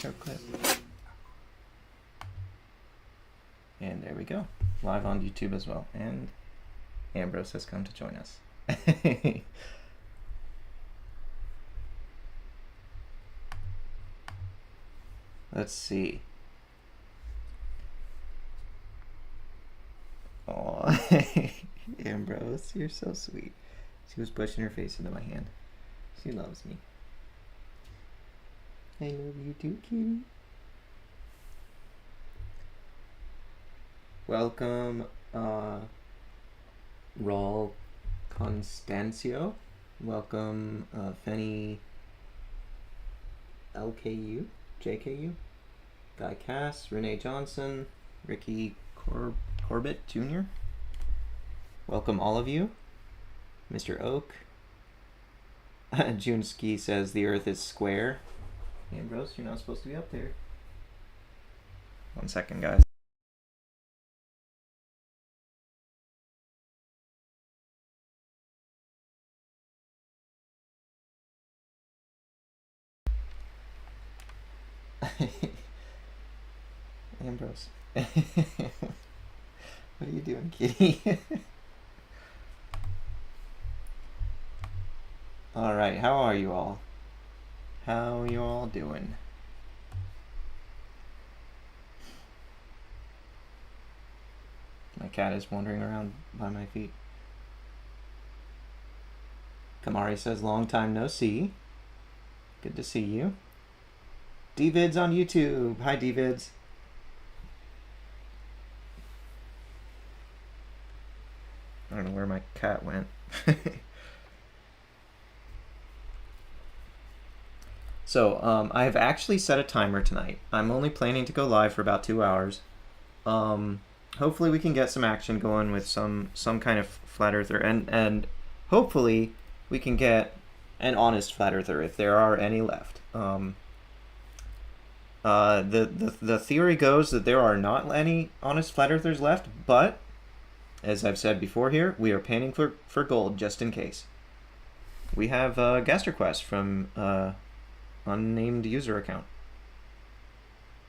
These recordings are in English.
intro clip. And there we go. Live on YouTube as well. And Ambrose has come to join us. Let's see. Oh, Ambrose, you're so sweet. She was pushing her face into my hand. She loves me. I love you too, kitty. Welcome, Raul Constancio. Welcome, Fenny LKU, JKU, Guy Cass, Renee Johnson, Ricky Corbett Jr. Welcome all of you. Mr. Oak. Junski says the earth is square. Ambrose, you're not supposed to be up there. 1 second, guys. Ambrose. What are you doing, kitty? Alright, how are you all? How you all doing? My cat is wandering around by my feet. Kamari says, long time no see. Good to see you. Dvids on YouTube. Hi, Dvids. I don't know where my cat went. So, I have actually set a timer tonight. I'm only planning to go live for about 2 hours. Hopefully we can get some action going with some kind of flat earther, and hopefully we can get an honest flat earther if there are any left. The theory goes that there are not any honest flat earthers left, but as I've said before here, we are panning for gold just in case. We have a guest request from unnamed user account.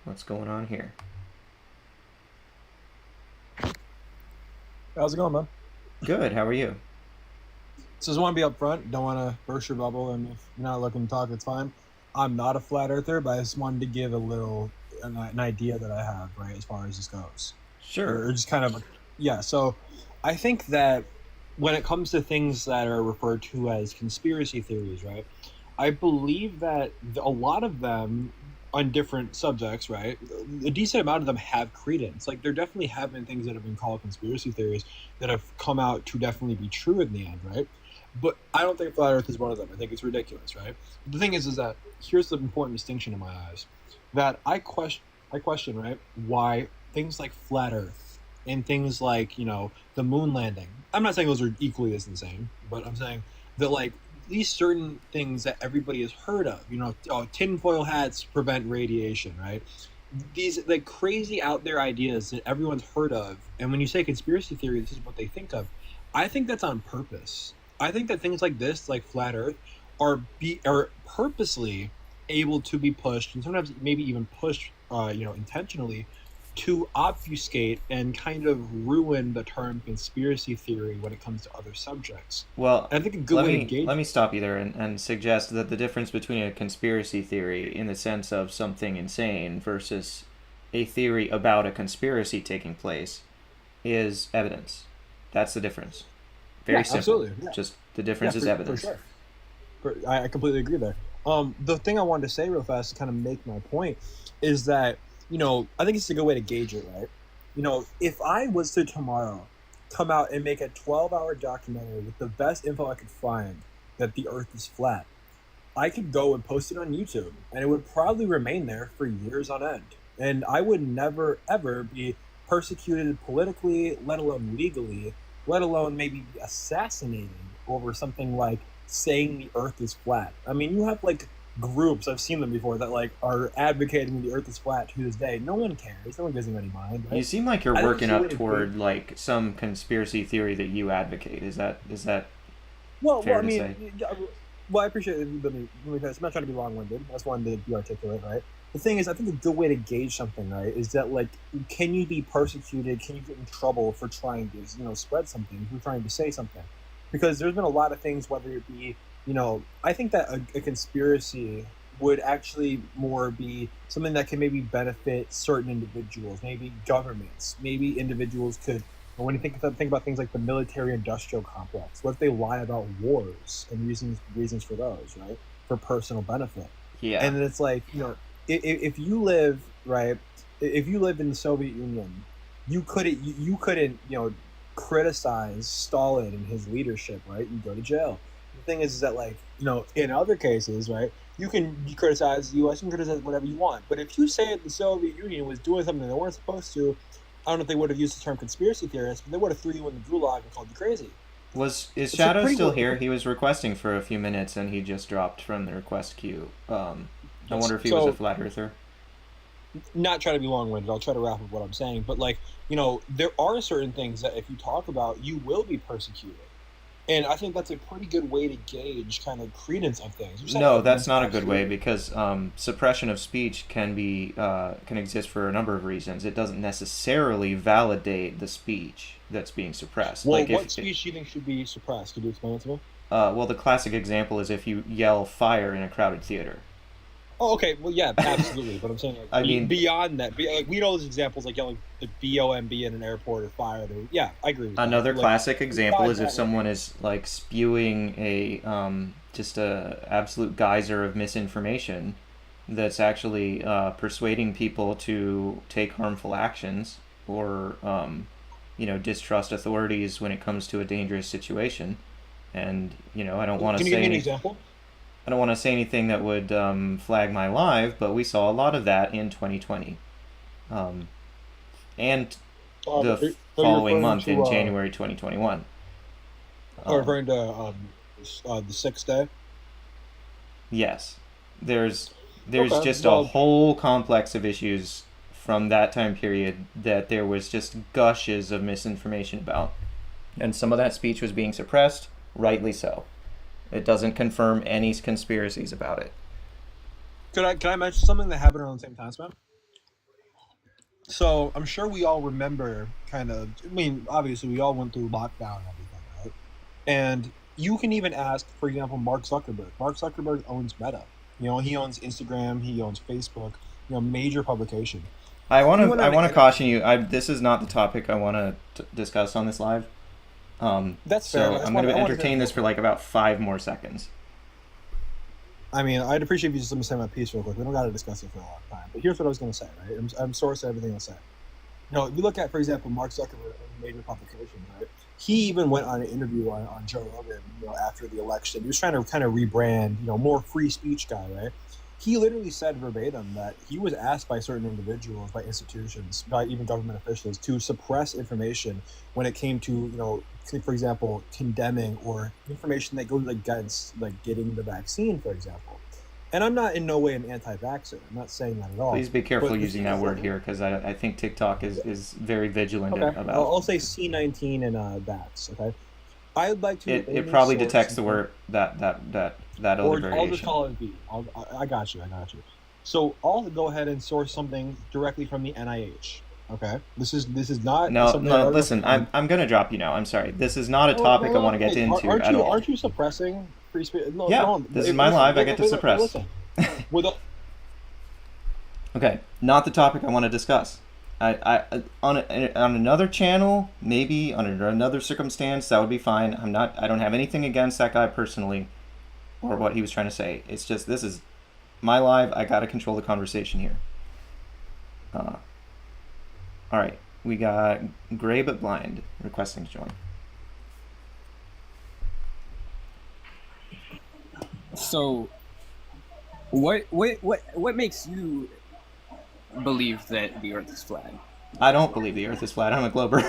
What's going on here? How's it going, man? Good. How are you? Just want to be up front. Don't want to burst your bubble, and if you're not looking to talk, it's fine. I'm not a flat earther, but I just wanted to give an idea that I have, right, as far as this goes. Sure. Or just kind of, yeah. So I think that when it comes to things that are referred to as conspiracy theories, right, I believe that a lot of them on different subjects, right, a decent amount of them have credence. Like, there definitely have been things that have been called conspiracy theories that have come out to definitely be true in the end, right? But I don't think flat Earth is one of them. I think it's ridiculous, right? The thing is that here's the important distinction in my eyes, that I question, right, why things like flat Earth and things like, the moon landing. I'm not saying those are equally as insane, but I'm saying that, like, these certain things that everybody has heard of, tinfoil hats prevent radiation, right? These like crazy out there ideas that everyone's heard of, and when you say conspiracy theory, this is what they think of. I think that's on purpose. I think that things like this, like flat Earth, are purposely able to be pushed, and sometimes maybe even pushed, intentionally, to obfuscate and kind of ruin the term conspiracy theory when it comes to other subjects. Well, and I think a good way to gauge. Let me stop you there and suggest that the difference between a conspiracy theory in the sense of something insane versus a theory about a conspiracy taking place is evidence. That's the difference. Very simple. Absolutely. Yeah. Just the difference is evidence. For sure. I completely agree there. The thing I wanted to say real fast to kind of make my point is that, I think it's a good way to gauge it, right? If I was to tomorrow come out and make a 12-hour documentary with the best info I could find that the Earth is flat, I could go and post it on YouTube, and it would probably remain there for years on end. And I would never, ever be persecuted politically, let alone legally, let alone maybe assassinated over something like saying the Earth is flat. I mean, you have, like, groups, I've seen them before, that like are advocating the Earth is flat to this day. No one cares. No one gives them any mind. Right? You seem like you're working up toward like some conspiracy theory that you advocate. Is that fair to say? Well, I appreciate it. I'm not trying to be long-winded. I just wanted to be articulate, right? The thing is, I think a good way to gauge something, right, is that like, can you be persecuted? Can you get in trouble for trying to, spread something, for trying to say something? Because there's been a lot of things, whether it be, I think that a conspiracy would actually more be something that can maybe benefit certain individuals, maybe governments, maybe individuals could. But when you think about things like the military-industrial complex, what if they lie about wars and reasons for those, right, for personal benefit? Yeah. And then it's like, if you live right, if you lived in the Soviet Union, you couldn't criticize Stalin and his leadership, right? You go to jail. The thing is that, like, in other cases, right, you criticize the U.S. You can criticize whatever you want, but if you say that the Soviet Union was doing something they weren't supposed to, I don't know if they would have used the term conspiracy theorist, but they would have threw you in the gulag and called you crazy. Is It's a Shadow pretty still well. here? He was requesting for a few minutes and he just dropped from the request queue. I Yes. wonder if he was a So, flat earther. not trying to be long-winded, I'll try to wrap up what I'm saying, but like, there are certain things that if you talk about, you will be persecuted. And I think that's a pretty good way to gauge kind of credence of things. You're saying No, that's evidence, not a good way absolutely. because suppression of speech can exist for a number of reasons. It doesn't necessarily validate the speech that's being suppressed. Well, Like what speech do you think should be suppressed? Could you explain it to me? well, the classic example is if you yell fire in a crowded theater. Oh, okay. Well, yeah, absolutely. But I'm saying, like, I mean, beyond that, like, we know those examples like yelling the BOMB in an airport or fire. Yeah, I agree with that. another But like, classic example besides is if that, like, someone is like spewing a just a absolute geyser of misinformation that's actually persuading people to take harmful actions or distrust authorities when it comes to a dangerous situation. And I don't want to can you give say me an any example? I don't want to say anything that would flag my life, but we saw a lot of that in 2020, um, and the Are you following referring month to in January 2021. Um, referring to the 6th day? yes, there's Okay. just a Well, whole complex of issues from that time period that there was just gushes of misinformation about, and some of that speech was being suppressed, rightly so. It doesn't confirm any conspiracies about it. can I mention something that happened around the same time span? So I'm sure we all remember kind of. I mean, obviously, we all went through lockdown and everything, right? And you can even ask, for example, Mark Zuckerberg. Mark Zuckerberg owns Meta. He owns Instagram. He owns Facebook. Major publication. He went I on an want to interview. caution you. This is not the topic I want to discuss on this live. That's fair. So I'm going to I want to hear entertain your this for opinion. like about 5 more seconds. I mean, I'd appreciate if you just let me say my piece real quick. We don't got to discuss it for a long time. But here's what I was going to say, right? I'm sourcing everything I say. If you look at, for example, Mark Zuckerberg and major publications, right? He even went on an interview on Joe Rogan, after the election. He was trying to kind of rebrand, more free speech guy, right? He literally said verbatim that he was asked by certain individuals, by institutions, by even government officials, to suppress information when it came to, for example, condemning or information that goes against, like, getting the vaccine, for example. And I'm not in no way an anti-vaxxer. I'm not saying that at all. Please be careful But the using thing that is word that here because I think TikTok is very vigilant okay, I'll, about I'll say C19 and bats. Okay, I would like to it. It only probably source detects the something, word that other or I'll just variation. call it V. I got you. I got you. So I'll go ahead and source something directly from the NIH. Okay, this is not No, something I've no. ever Listen, found. I'm gonna drop you now. I'm sorry. This is not a No, topic no, I want to no. get Hey, into aren't at you all. aren't you suppressing free speech? No, Yeah, no. this is my Listen, live. I wait, get wait, to wait, wait, suppress. listen. With a, Okay, not the topic I want to discuss. On another channel, maybe under another circumstance, that would be fine. I don't have anything against that guy personally or what he was trying to say. It's just this is my live. I gotta control the conversation here. Uh, all right, we got Gray but Blind requesting to join. So, what makes you believe that the Earth is flat? I don't believe the Earth is flat. I'm a glober.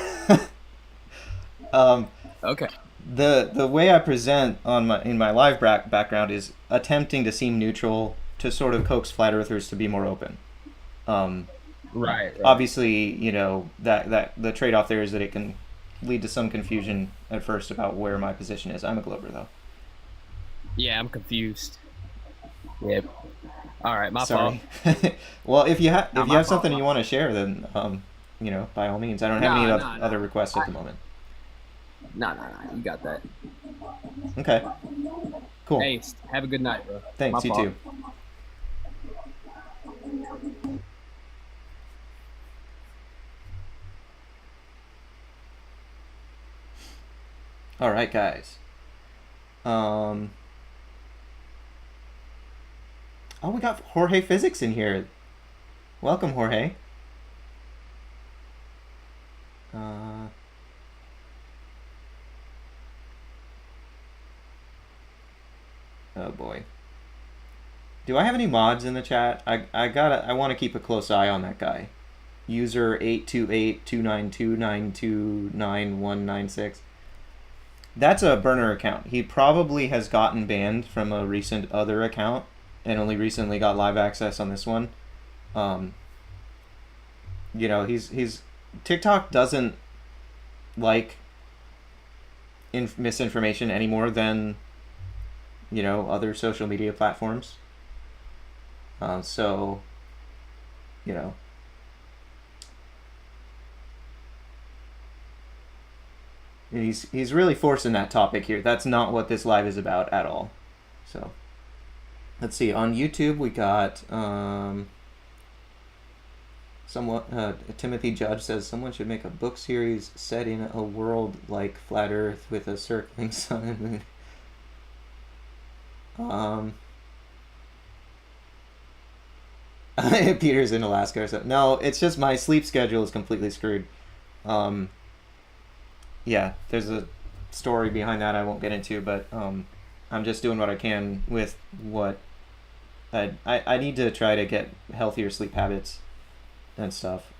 um, Okay. the way I present on my in my live background is attempting to seem neutral to sort of coax flat earthers to be more open. Um, Right. Right. Obviously, that the trade off there is that it can lead to some confusion at first about where my position is. I'm a glober though. Yeah, I'm confused. Yep. All right, my fault. Sorry. Well, Not if you my have fault. something you want to share, then by all means. I don't have any Nah, nah, other nah. requests at I, the moment. nah, nah, nah. You got that. Okay. Cool. Hey, have a good night, bro. My Thanks. You fault. too. All right, guys. Um. Oh, we got Jorge Physics in here. Welcome, Jorge. Uh. Oh boy. Do I have any mods in the chat? I want to keep a close eye on that guy. User 828-292-929196. That's a burner account. He probably has gotten banned from a recent other account and only recently got live access on this one. Um, he's TikTok doesn't like misinformation any more than other social media platforms. So you know he's really forcing that topic here. That's not what this live is about at all. So let's see. On YouTube, we got somewhat. Timothy Judge says someone should make a book series set in a world like Flat Earth with a circling sun and moon. Peter's in Alaska. So no, it's just my sleep schedule is completely screwed. Um, yeah, there's a story behind that I won't get into, but I'm just doing what I can with what I need to try to get healthier sleep habits and stuff.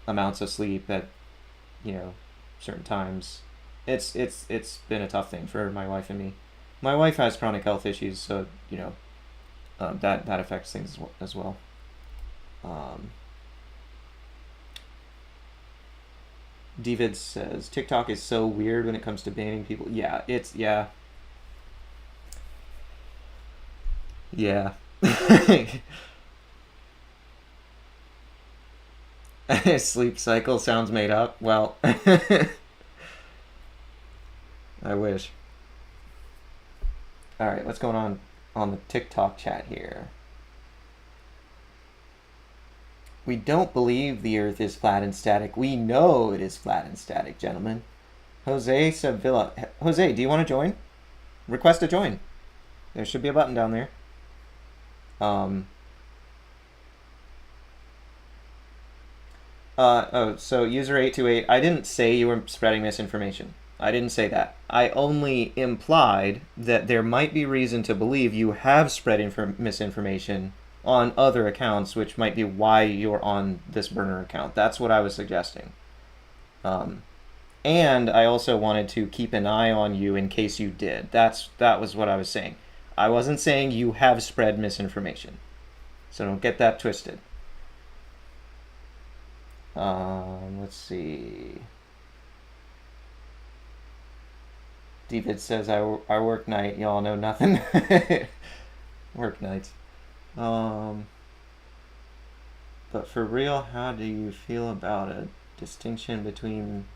Amounts of sleep at certain times. It's been a tough thing for my wife and me. My wife has chronic health issues, so that affects things as well. Um, David says TikTok is so weird when it comes to banning people. Yeah, yeah. Sleep cycle sounds made up. Well, I wish. All right, what's going on the TikTok chat here? We don't believe the Earth is flat and static. We know it is flat and static, gentlemen. Jose Sevilla. Jose, do you want to join? Request to join. There should be a button down there. Um. So user 828. I didn't say you were spreading misinformation. I didn't say that. I only implied that there might be reason to believe you have spread misinformation on other accounts, which might be why you're on this burner account. That's what I was suggesting. And I also wanted to keep an eye on you in case you did. That was what I was saying. I wasn't saying you have spread misinformation. So don't get that twisted. Let's see. David says I work night. Y'all know nothing. Work nights. But for real, how do you feel about a distinction between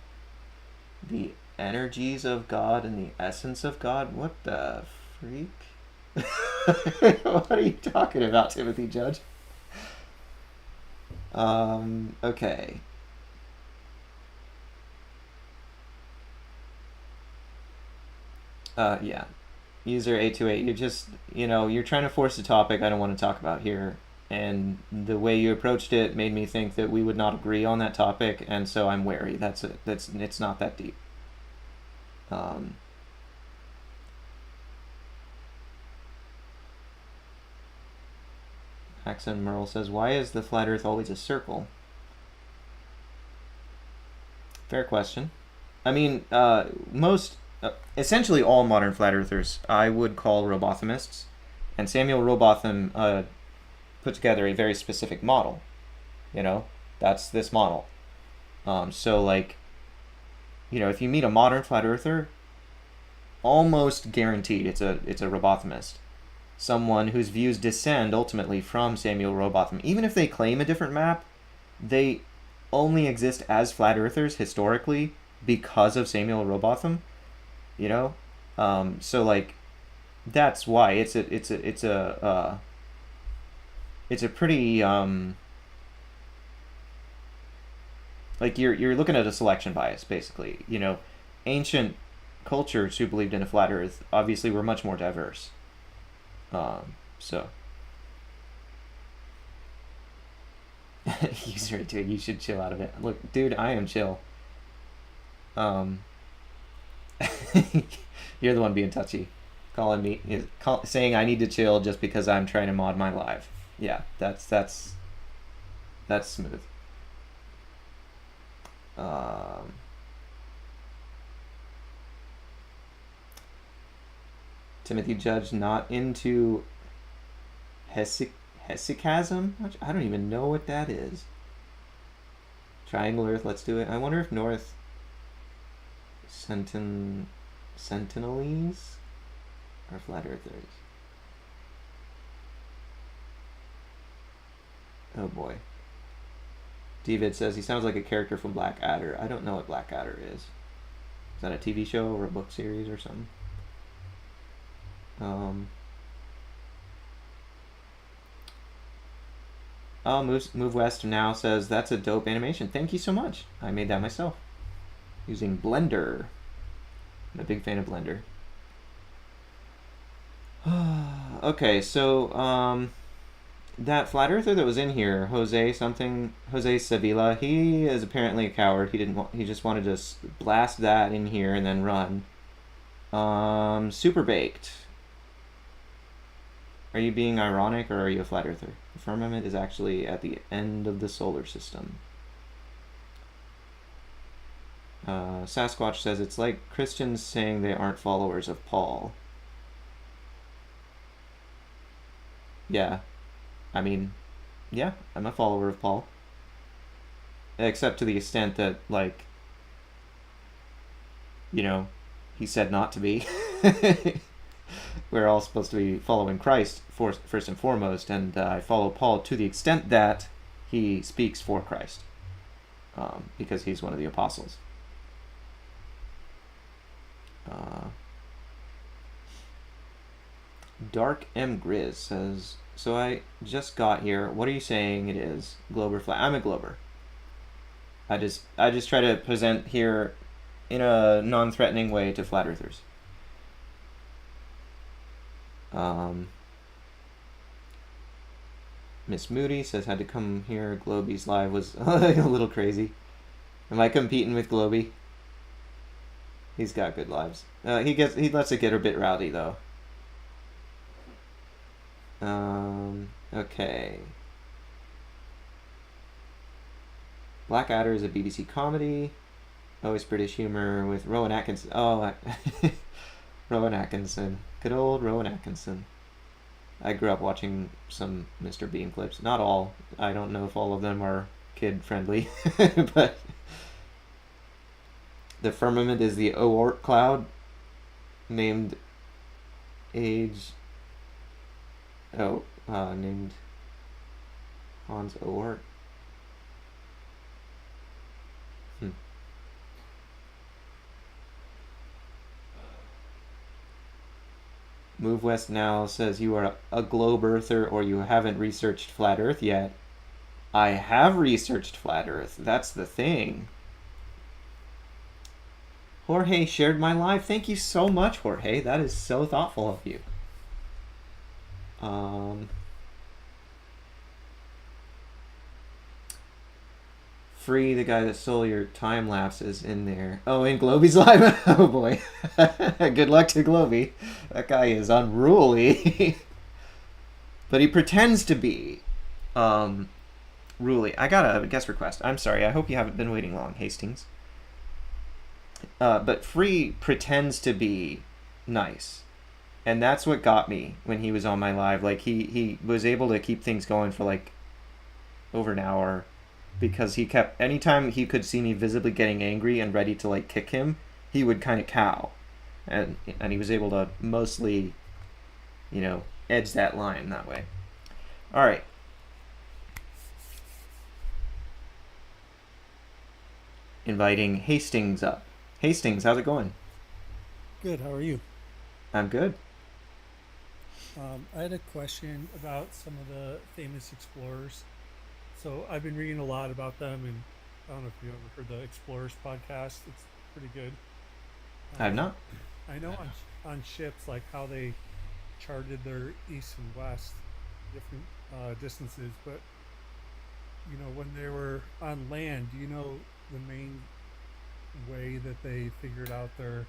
the energies of God and the essence of God? What the freak? What are you talking about, Timothy Judge? Okay. Yeah. User 828, you're trying to force a topic I don't want to talk about here. And the way you approached it made me think that we would not agree on that topic, and so I'm wary. It's not that deep. Axon Merle says, why is the flat earth always a circle? Fair question. I mean, essentially all modern flat earthers I would call robothamists, and Samuel Robotham put together a very specific model. That's this model. So if you meet a modern flat earther, almost guaranteed it's a robotomist. Someone whose views descend ultimately from Samuel Rowbotham. Even if they claim a different map, they only exist as flat earthers historically because of Samuel Rowbotham, you know? So like that's why it's a pretty like you're looking at a selection bias basically, you know. Ancient cultures who believed in a flat earth obviously were much more diverse. So user dude, you should chill out of it. Look, dude, I am chill. Um You're the one being touchy, calling me, saying I need to chill just because I'm trying to mod my live. Yeah, that's smooth. Timothy Judge not into hesychasm? I don't even know what that is. Triangle Earth, let's do it. I wonder if North Sentinelese are flat earthers. Oh boy. David says he sounds like a character from Black Adder. I don't know what Black Adder is. Is that a TV show or a book series or something? Oh, Move West now says that's a dope animation. Thank you so much. I made that myself using Blender. I'm a big fan of Blender. Okay, so that flat earther that was in here, Jose Sevilla, he is apparently a coward. He just wanted to blast that in here and then run. Super Baked. Are you being ironic or are you a flat earther? The firmament is actually at the end of the solar system. Sasquatch says it's like Christians saying they aren't followers of Paul. Yeah. I mean, yeah, I'm a follower of Paul. Except to the extent that, like, you know, he said not to be. We're all supposed to be following Christ first and foremost, and I follow Paul to the extent that he speaks for Christ, because he's one of the apostles. Dark M Grizz says, so I just got here. What are you saying it is? Globe or flat? I'm a Glober. I just try to present here in a non-threatening way to flat earthers. Miss Moody says had to come here. Globey's live was a little crazy. Am I competing with Globey? He's got good lives. He lets it get a bit rowdy though. Okay. Black Adder is a BBC comedy. Always British humor with Rowan Atkinson. Oh, Rowan Atkinson. Good old Rowan Atkinson. I grew up watching some Mr. Bean clips. Not all. I don't know if all of them are kid-friendly. But the firmament is the Oort cloud named named Hans Oort. Move West now says you are a globe earther or you haven't researched flat earth yet. I have researched flat earth. That's the thing. Jorge shared my live. Thank you so much, Jorge. That is so thoughtful of you. Free, the guy that stole your time lapse, is in there. Oh, in Globey's live? Oh boy. Good luck to Globey. That guy is unruly. But he pretends to be ruly. I got a guest request. I'm sorry. I hope you haven't been waiting long, Hastings. But Free pretends to be nice. And that's what got me when he was on my live. Like, he was able to keep things going for, like, over an hour. Because he kept... Anytime he could see me visibly getting angry and ready to, like, kick him, he would kind of cow. and he was able to mostly, edge that line that way. All right. Inviting Hastings up. Hastings, how's it going? Good. How are you? I'm good. I had a question about some of the famous explorers. So I've been reading a lot about them, and I don't know if you ever heard the Explorers podcast. It's pretty good. I've Um, not. I know on ships like how they charted their east and west different distances, but when they were on land, do you know the main way that they figured out their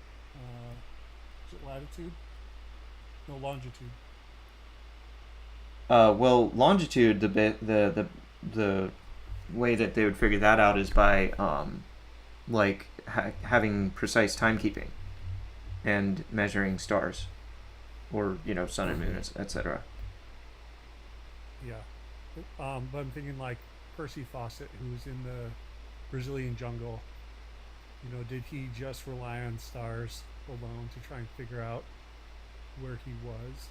is it latitude? No, longitude. Well, longitude, the way that they would figure that out is by like having precise timekeeping and measuring stars, or sun and moon, etc. Yeah. But I'm thinking like Percy Fawcett, who's in the Brazilian jungle. Did he just rely on stars alone to try and figure out where he was?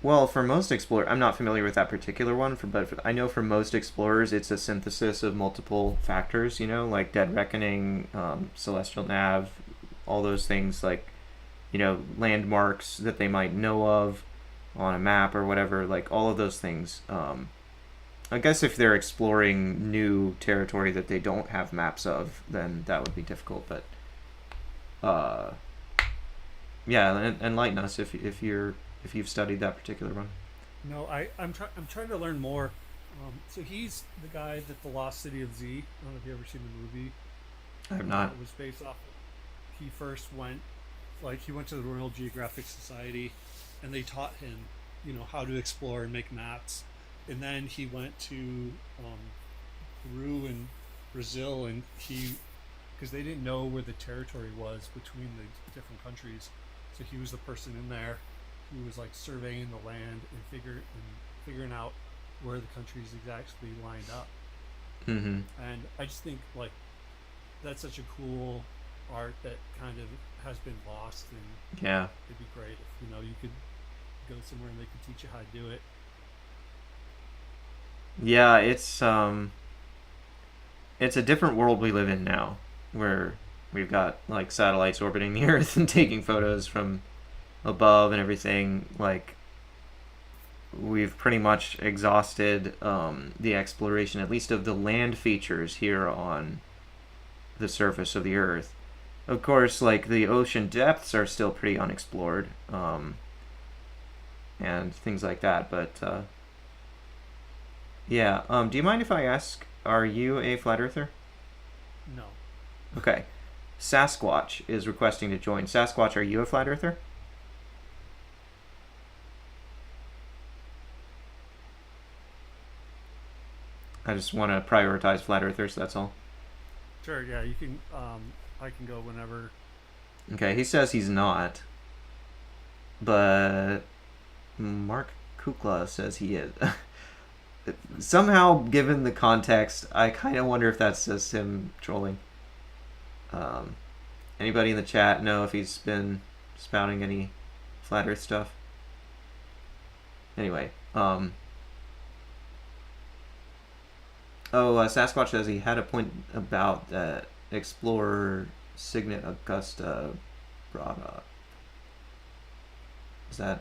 Well, for most explorers, I'm not familiar with that particular one, but I know for most explorers, it's a synthesis of multiple factors. Like dead reckoning, celestial nav, all those things, like landmarks that they might know of on a map or whatever. Like all of those things. I guess if they're exploring new territory that they don't have maps of, then that would be difficult. But uh, yeah, enlighten us if you've studied that particular one. No, I'm trying to learn more. So he's the guy that the Lost City of Z. I don't know if you ever seen the movie. I have not. It was based off. He first went, like he went to the Royal Geographic Society, and they taught him, how to explore and make maps. And then he went to Peru and Brazil, and because they didn't know where the territory was between the different countries, so he was the person in there who was like surveying the land and figuring out where the countries exactly lined up. Mm-hmm. And I just think like that's such a cool art that kind of has been lost, and Yeah. it'd be great if you could go somewhere and they could teach you how to do it. Yeah, it's a different world we live in now, where we've got like satellites orbiting the Earth and taking photos from above and everything. Like we've pretty much exhausted the exploration, at least of the land features here on the surface of the Earth. Of course, like the ocean depths are still pretty unexplored, and things like that. But yeah, do you mind if I ask, are you a flat earther? No. Okay. Sasquatch is requesting to join. Sasquatch, are you a flat earther? I just want to prioritize flat earthers, that's all. Sure. Yeah, you can. I can go whenever. Okay, he says he's not, but Mark Kukla says he is. Somehow, given the context, I kind of wonder if that's just him trolling. Um, Anybody in the chat know if he's been spouting any flat Earth stuff? Anyway, Sasquatch says he had a point about that Explorer Signet Augusta brought up. Is that?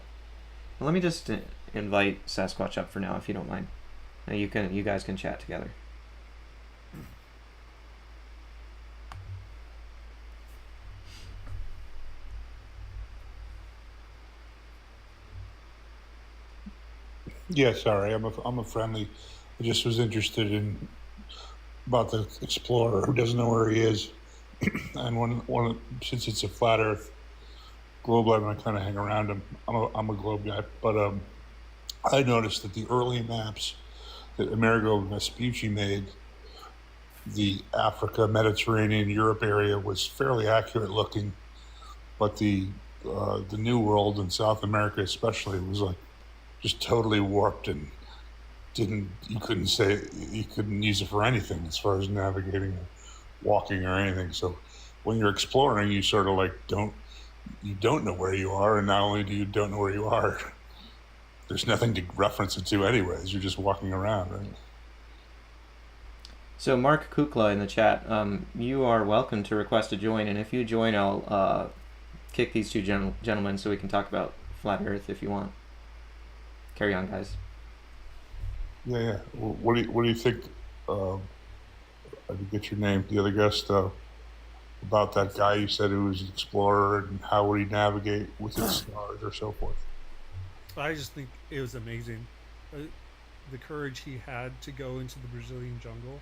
Well, let me just invite Sasquatch up for now, if you don't mind. Now you guys can chat together. Yeah, sorry, I'm a friendly. I just was interested in about the explorer who doesn't know where he is, and since it's a flat Earth globe, I'm gonna kind of hang around him. I'm a globe guy, but I noticed that the early maps that Amerigo Vespucci made, the Africa, Mediterranean, Europe area was fairly accurate looking, but the New World and South America especially was like just totally warped and you couldn't use it for anything as far as navigating or walking or anything. So when you're exploring, you sort of like don't you don't know where you are, and not only do you don't know where you are, there's nothing to reference it to anyways. You're just walking around, right? So Mark Kukla in the chat, you are welcome to request to join, and if you join, I'll kick these two gentlemen so we can talk about flat Earth if you want. Carry on, guys. Yeah. Well, what do you think? I didn't get your name. The other guest about that guy you said who was an explorer and how would he navigate with his stars or so forth. I just think it was amazing. The courage he had to go into the Brazilian jungle,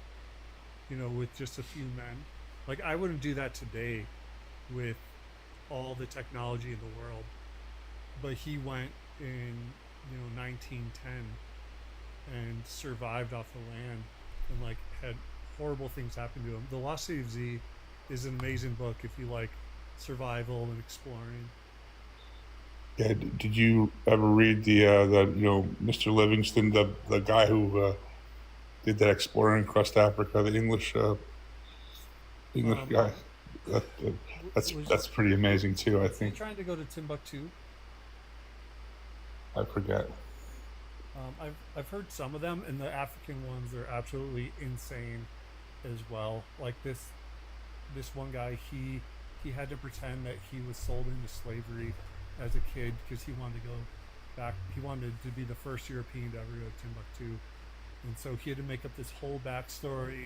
with just a few men. Like, I wouldn't do that today with all the technology in the world. But he went in, 1910 and survived off the land and, like, had horrible things happen to him. The Lost City of Z is an amazing book if you like survival and exploring. Yeah, did you ever read the Mr. Livingston, the guy who did that exploring across Africa, the English guy? That's pretty amazing too. I think. Trying to go to Timbuktu. I forget. I've heard some of them, and the African ones are absolutely insane as well. Like this one guy, he had to pretend that he was sold into slavery as a kid because he wanted to go back. He wanted to be the first European to ever go to Timbuktu, and so he had to make up this whole backstory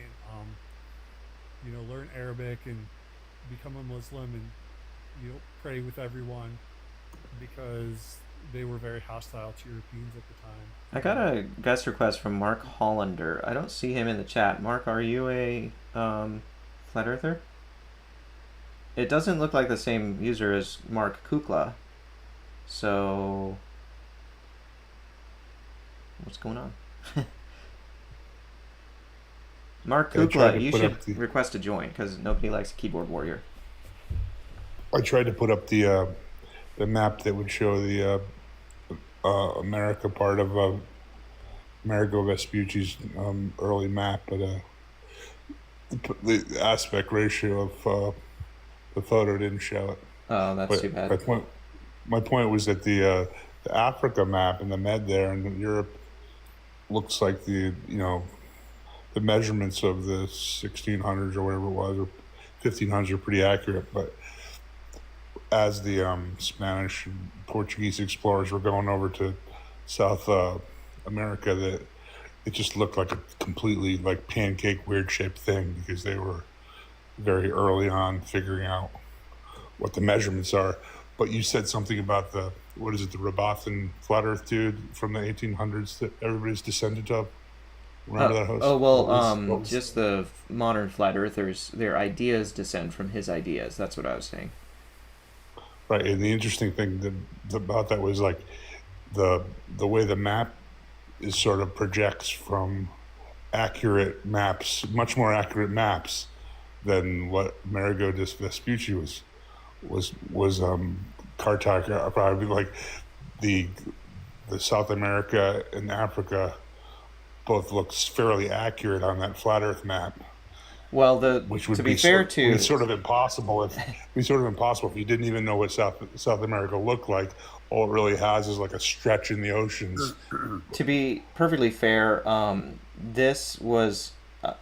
and learn Arabic and become a Muslim and pray with everyone because they were very hostile to Europeans at the time. I got a guest request from Mark Hollander. I don't see him in the chat. Mark, are you a flat earther? It doesn't look like the same user as Mark Kukla. So, what's going on? Mark Kukla, you should request to join because nobody likes a keyboard warrior. I tried to put up the map that would show the America part of Amerigo Vespucci's early map, but the aspect ratio of the photo didn't show it. Oh, that's too bad. My point was that the Africa map and the Med there and Europe looks like the measurements of the 1600s or whatever it was, or 1500s are pretty accurate, but as the Spanish and Portuguese explorers were going over to South America, that it just looked like a completely like pancake weird shaped thing because they were very early on figuring out what the measurements are. But you said something about the Robathan flat Earth dude from the 1800s that everybody's descended of. Remember that host? Oh well, just the modern flat earthers, their ideas descend from his ideas. That's what I was saying. Right, and the interesting thing about that was like the way the map is sort of projects from accurate maps, much more accurate maps than what Amerigo Vespucci was cartographed. Probably like the South America and Africa both looks fairly accurate on that flat Earth map. Well, which would to be fair to sort of impossible if you didn't even know what South America looked like. All it really has is like a stretch in the oceans. To be perfectly fair, this was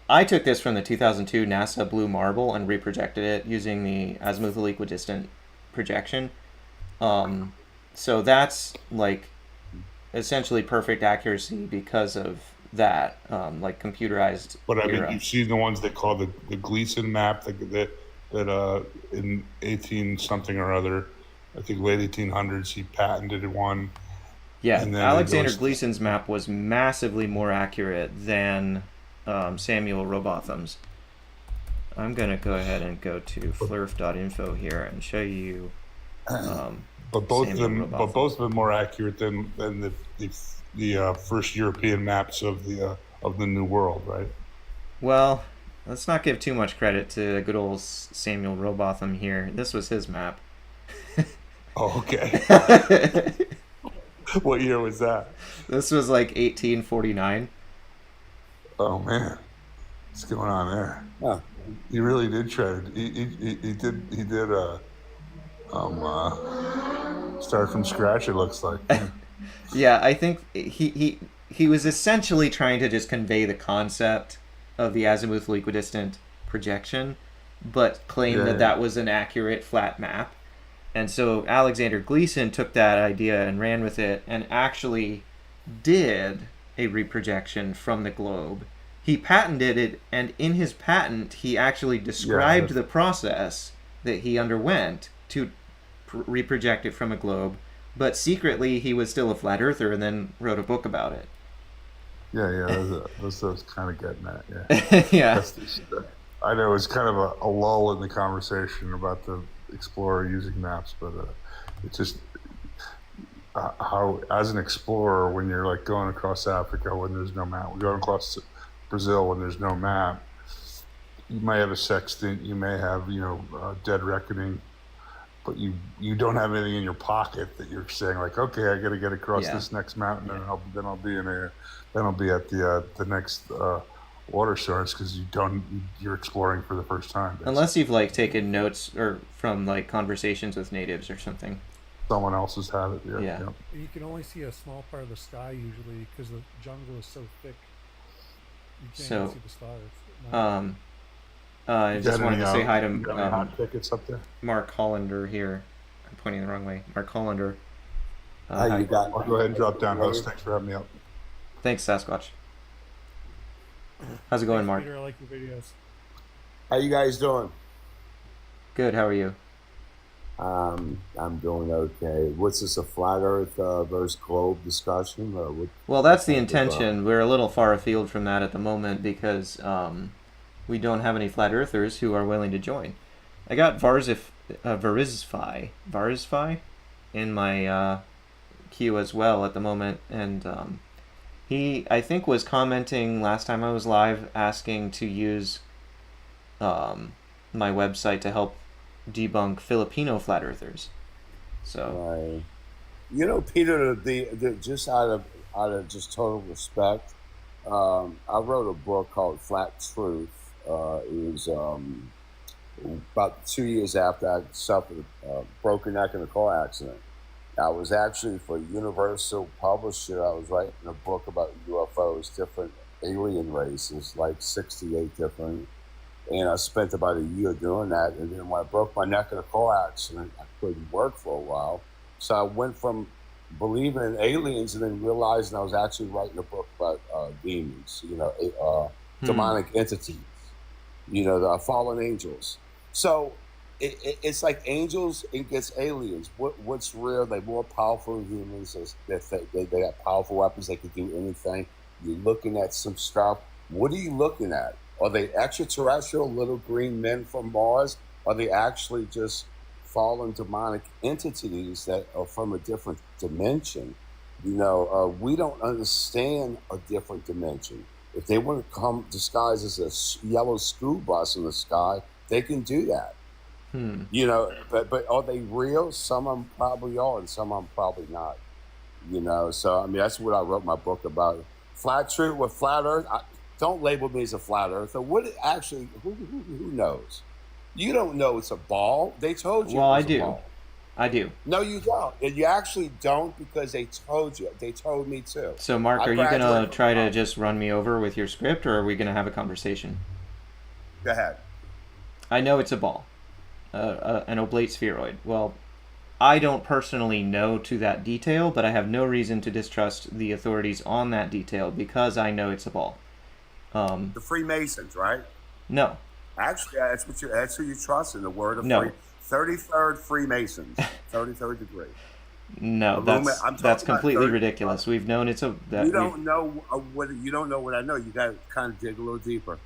I took this from the 2002 NASA Blue Marble and reprojected it using the azimuthal equidistant projection. So that's like essentially perfect accuracy because of that, like computerized. But I mean, you've seen the ones they call the Gleason map that in 18 something or other, I think late 1800s, he patented one. Yeah, Alexander Gleason's map was massively more accurate than Samuel Rowbotham's. I'm going to go ahead and go to flurf.info here and show you. But both of them more accurate than the first European maps of the New World, right? Well, let's not give too much credit to good old Samuel Rowbotham here. This was his map. Oh, okay. What year was that? This was like 1849. Oh man, what's going on there? Huh. He really did try to. He did Start from scratch. It looks like. Yeah, I think he was essentially trying to just convey the concept of the azimuthal equidistant projection, but claim that that was an accurate flat map. And so Alexander Gleason took that idea and ran with it and actually did a reprojection from the globe. He patented it, and in his patent, he actually described the process that he underwent to reproject it from a globe. But secretly, he was still a flat earther and then wrote a book about it. That's what I was kind of getting at. Yeah. I know it's kind of a lull in the conversation about the explorer using maps, but it's just how, as an explorer, when you're like going across Africa when there's no map, we're going across Brazil when there's no map, you may have a sextant, you may have dead reckoning, but you don't have anything in your pocket that you're saying like, okay, I got to get across this next mountain, and then I'll be at the next water source, because you're exploring for the first time. Basically. Unless you've like taken notes or from like conversations with natives or something. Someone else has had it. Yeah. You can only see a small part of the sky usually because the jungle is so thick. You can't even see the stars. I just wanted to say hi to hot tickets up there. Mark Hollander here. I'm pointing the wrong way. Mark Hollander. Hi. I'll go ahead and drop down, host. Thanks for having me up. Thanks, Sasquatch. How's it going, Mark? Peter, I like your videos. How you guys doing? Good. How are you? I'm doing okay. What's this, a flat Earth versus globe discussion? Well, that's the intention. We're a little far afield from that at the moment because we don't have any flat earthers who are willing to join. I got Varizfi in my queue as well at the moment, and he, I think, was commenting last time I was live asking to use my website to help debunk Filipino flat earthers. So, Peter, the just out of just total respect, I wrote a book called Flat Truth. It was about 2 years after I suffered a broken neck in a car accident. I was actually for Universal Publisher. I was writing a book about UFOs, different alien races, like 68 different. And I spent about a year doing that. And then when I broke my neck in a car accident, I couldn't work for a while. So I went from believing in aliens and then realizing I was actually writing a book about demons, demonic entities, the fallen angels. So it's like angels against aliens. What's real? They're more powerful than humans. They got powerful weapons. They can do anything. You're looking at some stuff. What are you looking at? Are they extraterrestrial little green men from Mars? Are they actually just fallen demonic entities that are from a different dimension? We don't understand a different dimension. If they want to come disguised as a yellow school bus in the sky, they can do that. But are they real? Some of them probably are, and some of them probably not. So that's what I wrote my book about. Flat truth with flat Earth. Don't label me as a flat earther. What actually? Who knows? You don't know it's a ball. They told you. Well, it was a ball. I do. No, you don't. And you actually don't because they told you. They told me too. So, Mark, are you gonna try to just run me over with your script, or are we gonna have a conversation? Go ahead. I know it's a ball, an oblate spheroid. Well, I don't personally know to that detail, but I have no reason to distrust the authorities on that detail because I know it's a ball. The Freemasons, right? No. Actually, that's who you trust in the word of 33rd Freemasons, 33rd degree. No, that's completely ridiculous. We've known it's you don't know what I know. You got to kind of dig a little deeper.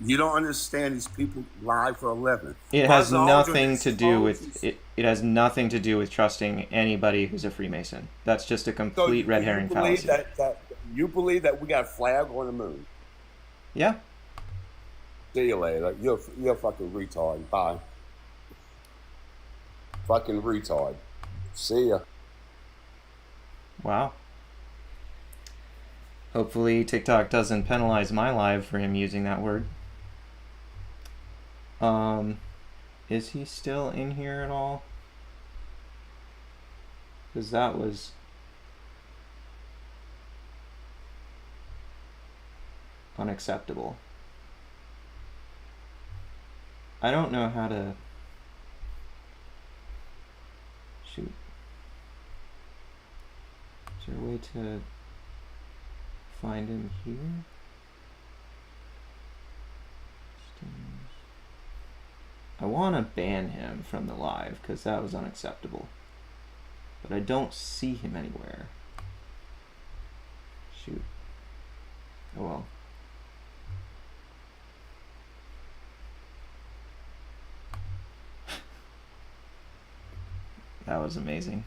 You don't understand these people lie for a living. It has nothing to do with it. It has nothing to do with trusting anybody who's a Freemason. That's just a complete red herring fallacy. You believe that we got a flag on the moon? Yeah. See you later. You're a fucking retard. Bye. Fucking retard. See ya. Wow. Hopefully TikTok doesn't penalize my live for him using that word. Is he still in here at all? Because that was... unacceptable. I don't know how to... Shoot. Is there a way to find him here? I want to ban him from the live because that was unacceptable. But I don't see him anywhere. Shoot. Oh well. That was amazing.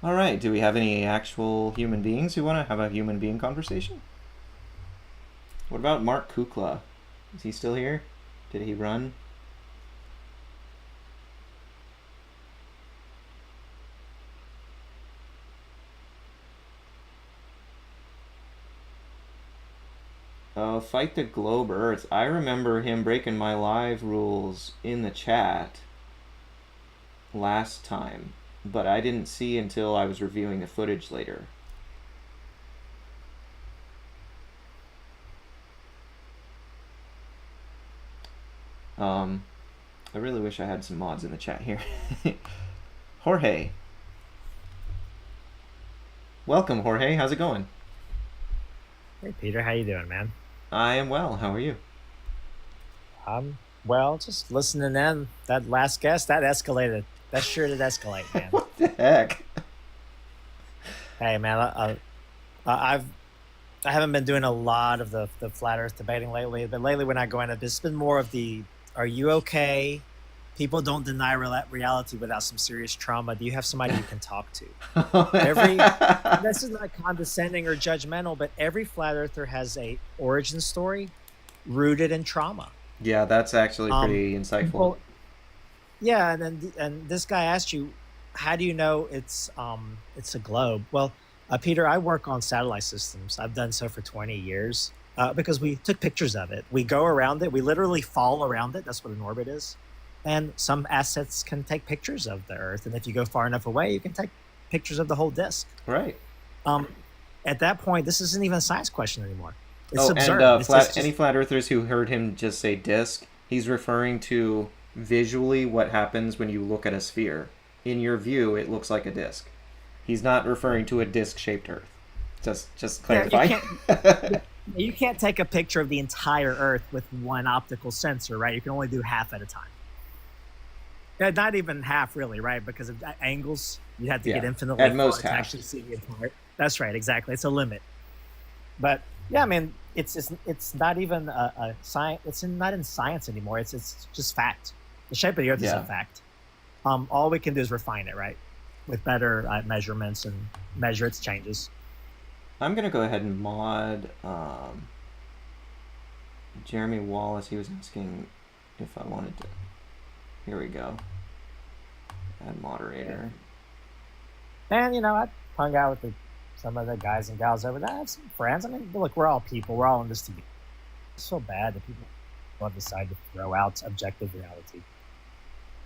All right, do we have any actual human beings who want to have a human being conversation? What about Mark Kukla? Is he still here? Did he run? Fight the Globe Earth. I remember him breaking my live rules in the chat last time, but I didn't see until I was reviewing the footage later. I really wish I had some mods in the chat here. Jorge. Welcome, Jorge. How's it going? Hey, Peter. How you doing, man? I am well. How are you? Well, just listening in. That last guest, that escalated. That sure did escalate, man. What the heck? Hey, man, I haven't been doing a lot of the flat Earth debating lately, but lately we're not going to. It's been more of the, are you okay? People don't deny reality without some serious trauma. Do you have somebody you can talk to? This is not condescending or judgmental, but every flat earther has a origin story rooted in trauma. Yeah, that's actually pretty insightful. Yeah, and this guy asked you, how do you know it's a globe? Well, Peter, I work on satellite systems. I've done so for 20 years because we took pictures of it. We go around it. We literally fall around it. That's what an orbit is. And some assets can take pictures of the Earth. And if you go far enough away, you can take pictures of the whole disk. Right. At that point, this isn't even a science question anymore. It's absurd. And any flat earthers who heard him just say disk, he's referring to visually what happens when you look at a sphere. In your view, it looks like a disk. He's not referring to a disk-shaped Earth. Just clarify. Yeah, you can't take a picture of the entire Earth with one optical sensor, right? You can only do half at a time. Not even half, really, right? Because of angles, you have to get infinitely at most far to actually see the entire. That's right, exactly. It's a limit. But yeah, I mean, it's not even a science. It's not in science anymore. It's just fact. The shape of the Earth is a fact. All we can do is refine it, right, with better measurements and measure its changes. I'm gonna go ahead and mod Jeremy Wallace. He was asking if I wanted to. Here we go. Add moderator. And I hung out with some of the guys and gals over there. I have some friends. I mean, look, we're all people. We're all in this together. It's so bad that people have decided to throw out objective reality.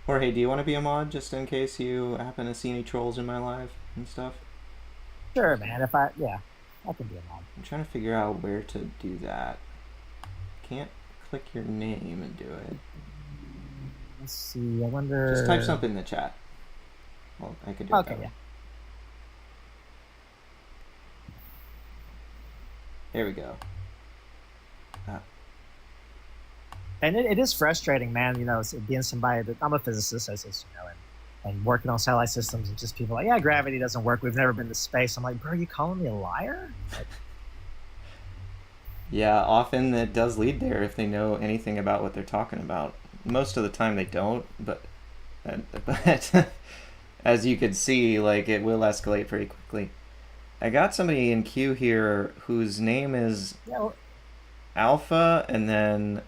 Jorge, do you want to be a mod just in case you happen to see any trolls in my live and stuff? Sure, man. I can be a mod. I'm trying to figure out where to do that. Can't click your name and do it. Let's see. I wonder. Just type something in the chat. Well, I could do it. Okay, yeah. There we go. And it is frustrating, man. Being somebody that I'm a physicist, and working on satellite systems, and just people like, yeah, gravity doesn't work. We've never been to space. I'm like, bro, are you calling me a liar? Yeah, often it does lead there if they know anything about what they're talking about. Most of the time they don't, but as you could see, like, it will escalate pretty quickly. I got somebody in queue here whose name is Alpha, and then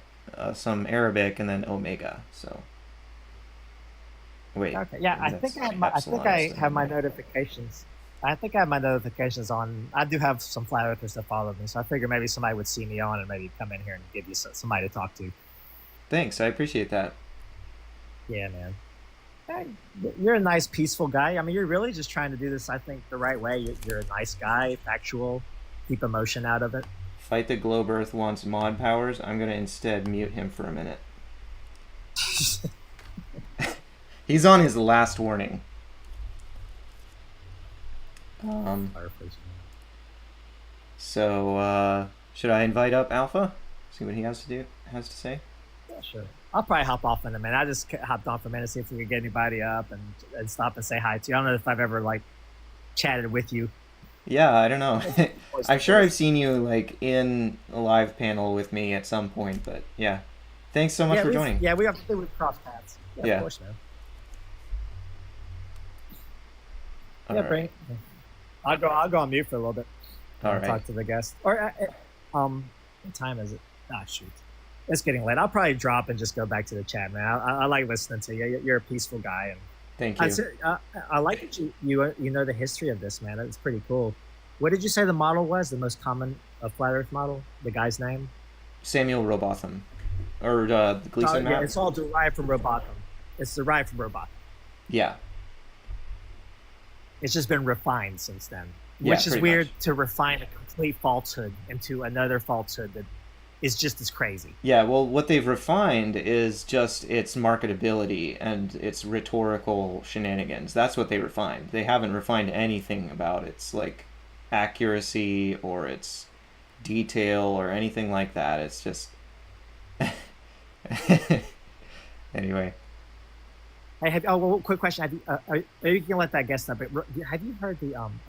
some Arabic, and then Omega. So wait. Okay. Yeah, I think I have my notifications. I think I have my notifications on. I do have some flat earthers that follow me, so I figure maybe somebody would see me on and maybe come in here and give you somebody to talk to. Thanks, I appreciate that. Yeah, man. Hey, you're a nice, peaceful guy. I mean, you're really just trying to do this, I think, the right way. You're a nice guy, factual, keep emotion out of it. Fight the Globe Earth wants mod powers. I'm gonna instead mute him for a minute. He's on his last warning. So should I invite up Alpha? See what he has to say. Yeah, sure. I'll probably hop off in a minute. I just hopped on for a minute to see if we could get anybody up and stop and say hi to you. I don't know if I've ever like chatted with you. Yeah, I don't know. I'm sure I've seen you like in a live panel with me at some point, but yeah. Thanks so much for joining. Yeah, we've crossed paths. Yeah, of course, man. Yeah, Brink. I'll go on mute for a little bit. All right. Talk to the guest. Or what time is it? Ah, shoot. It's getting late. I'll probably drop and just go back to the chat, man. I like listening to you. You're a peaceful guy, and thank you. I like that you know the history of this, man. It's pretty cool. What did you say the model was? The most common flat Earth model? The guy's name? Samuel Robotham, or the Gleason map. Yeah, it's all derived from Robotham. It's derived from Robotham. Yeah. It's just been refined since then, yeah, which is weird much. To refine a complete falsehood into another falsehood that is just as crazy. Yeah, well, what they've refined is just its marketability and its rhetorical shenanigans. That's what they refined. They haven't refined anything about its like accuracy or its detail or anything like that. It's just anyway. Hey, quick question: you can let that guest know, but have you heard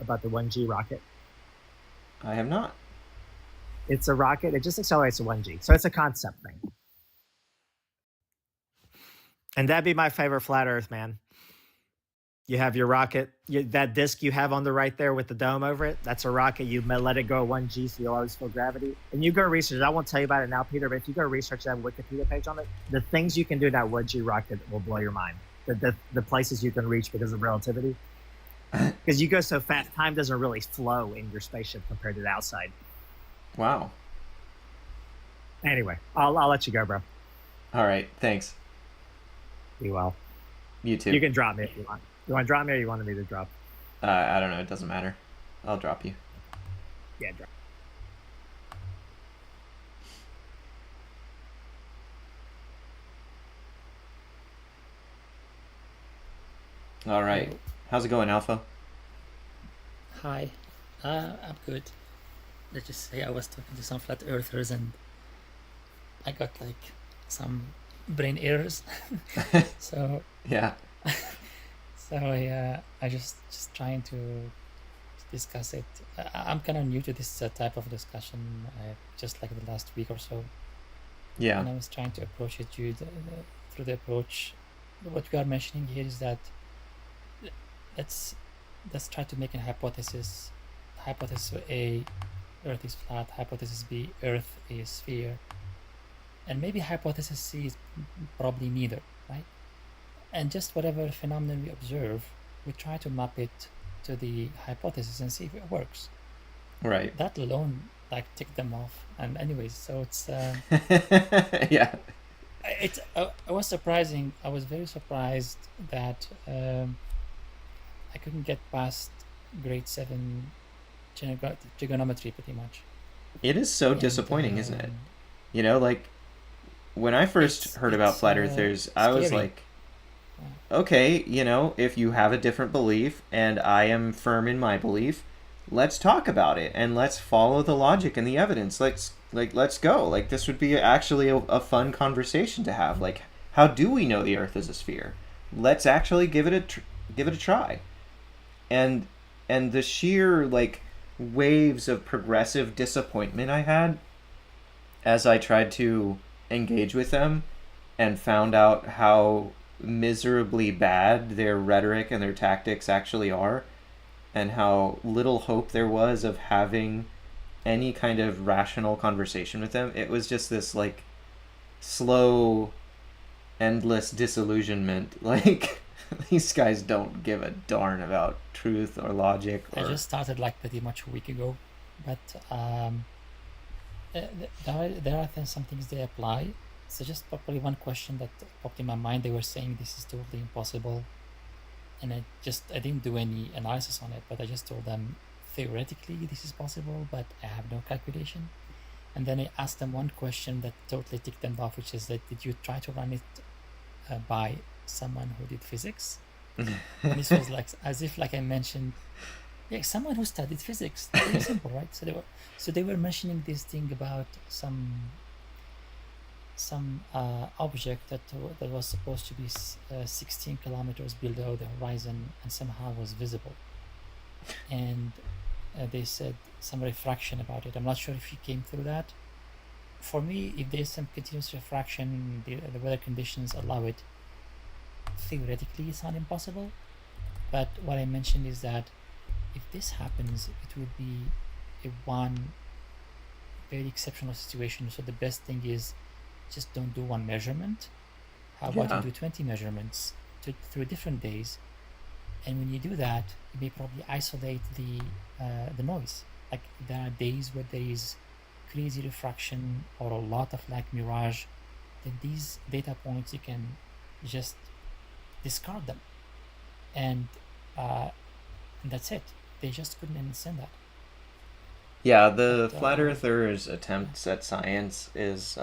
about the 1G rocket? I have not. It's a rocket. It just accelerates to 1G, so it's a concept thing. And that'd be my favorite flat Earth, man. You have your rocket, that disc you have on the right there with the dome over it. That's a rocket. You let it go at 1G, so you'll always feel gravity. And you go research. I won't tell you about it now, Peter, but if you go research that Wikipedia page on it, the things you can do in that 1G rocket will blow your mind. The places you can reach because of relativity. Because you go so fast, time doesn't really flow in your spaceship compared to the outside. Wow. Anyway, I'll let you go, bro. All right, thanks. Be well. You too. You can drop me if you want. You want to drop me or you wanted me to drop? I don't know. It doesn't matter. I'll drop you. Yeah, drop. All right. How's it going, Alpha? Hi. I'm good. Let's just say I was talking to some flat earthers and I got like some brain errors. So yeah. So yeah, I just trying to discuss it. I'm kind of new to this type of discussion, just like the last week or so. Yeah. And I was trying to approach it through the approach. What we are mentioning here is that let's try to make a hypothesis. Hypothesis A, Earth is flat. Hypothesis B, Earth is sphere. And maybe hypothesis C is probably neither, right? And just whatever phenomenon we observe, we try to map it to the hypothesis and see if it works. Right. That alone, like, tick them off. And anyways, so it's yeah. It was surprising. I was very surprised that I couldn't get past grade 7 trigonometry pretty much. It is so disappointing, isn't it? You know, like when I first heard about flat earthers, I was like, okay, you know, if you have a different belief and I am firm in my belief, let's talk about it and let's follow the logic and the evidence. Let's go. Like, this would be actually a fun conversation to have. Like, how do we know the Earth is a sphere? Let's actually give it a try. And the sheer like waves of progressive disappointment I had as I tried to engage with them and found out how miserably bad their rhetoric and their tactics actually are, and how little hope there was of having any kind of rational conversation with them. It was just this like slow, endless disillusionment. Like, these guys don't give a darn about truth or logic. I just started like pretty much a week ago, but there are some things they apply, So just probably one question that popped in my mind. They were saying this is totally impossible, and I didn't do any analysis on it, but I just told them theoretically this is possible, but I have no calculation. And then I asked them one question that totally ticked them off, which is that did you try to run it by someone who did physics? And this was like as if like I mentioned, yeah, someone who studied physics. Very simple, right? So they were mentioning this thing about some object that was supposed to be 16 kilometers below the horizon and somehow was visible. And they said some refraction about it. I'm not sure if you came through that. For me, if there's some continuous refraction, the weather conditions allow it, theoretically it's not impossible. But what I mentioned is that if this happens, it would be a one very exceptional situation. So the best thing is just don't do one measurement. How about Yeah. you do 20 measurements through different days? And when you do that, you may probably isolate the noise. Like there are days where there is crazy refraction or a lot of like mirage. Then these data points you can just discard them, and that's it. They just couldn't understand that. Yeah, the But, flat earthers' attempts at science is,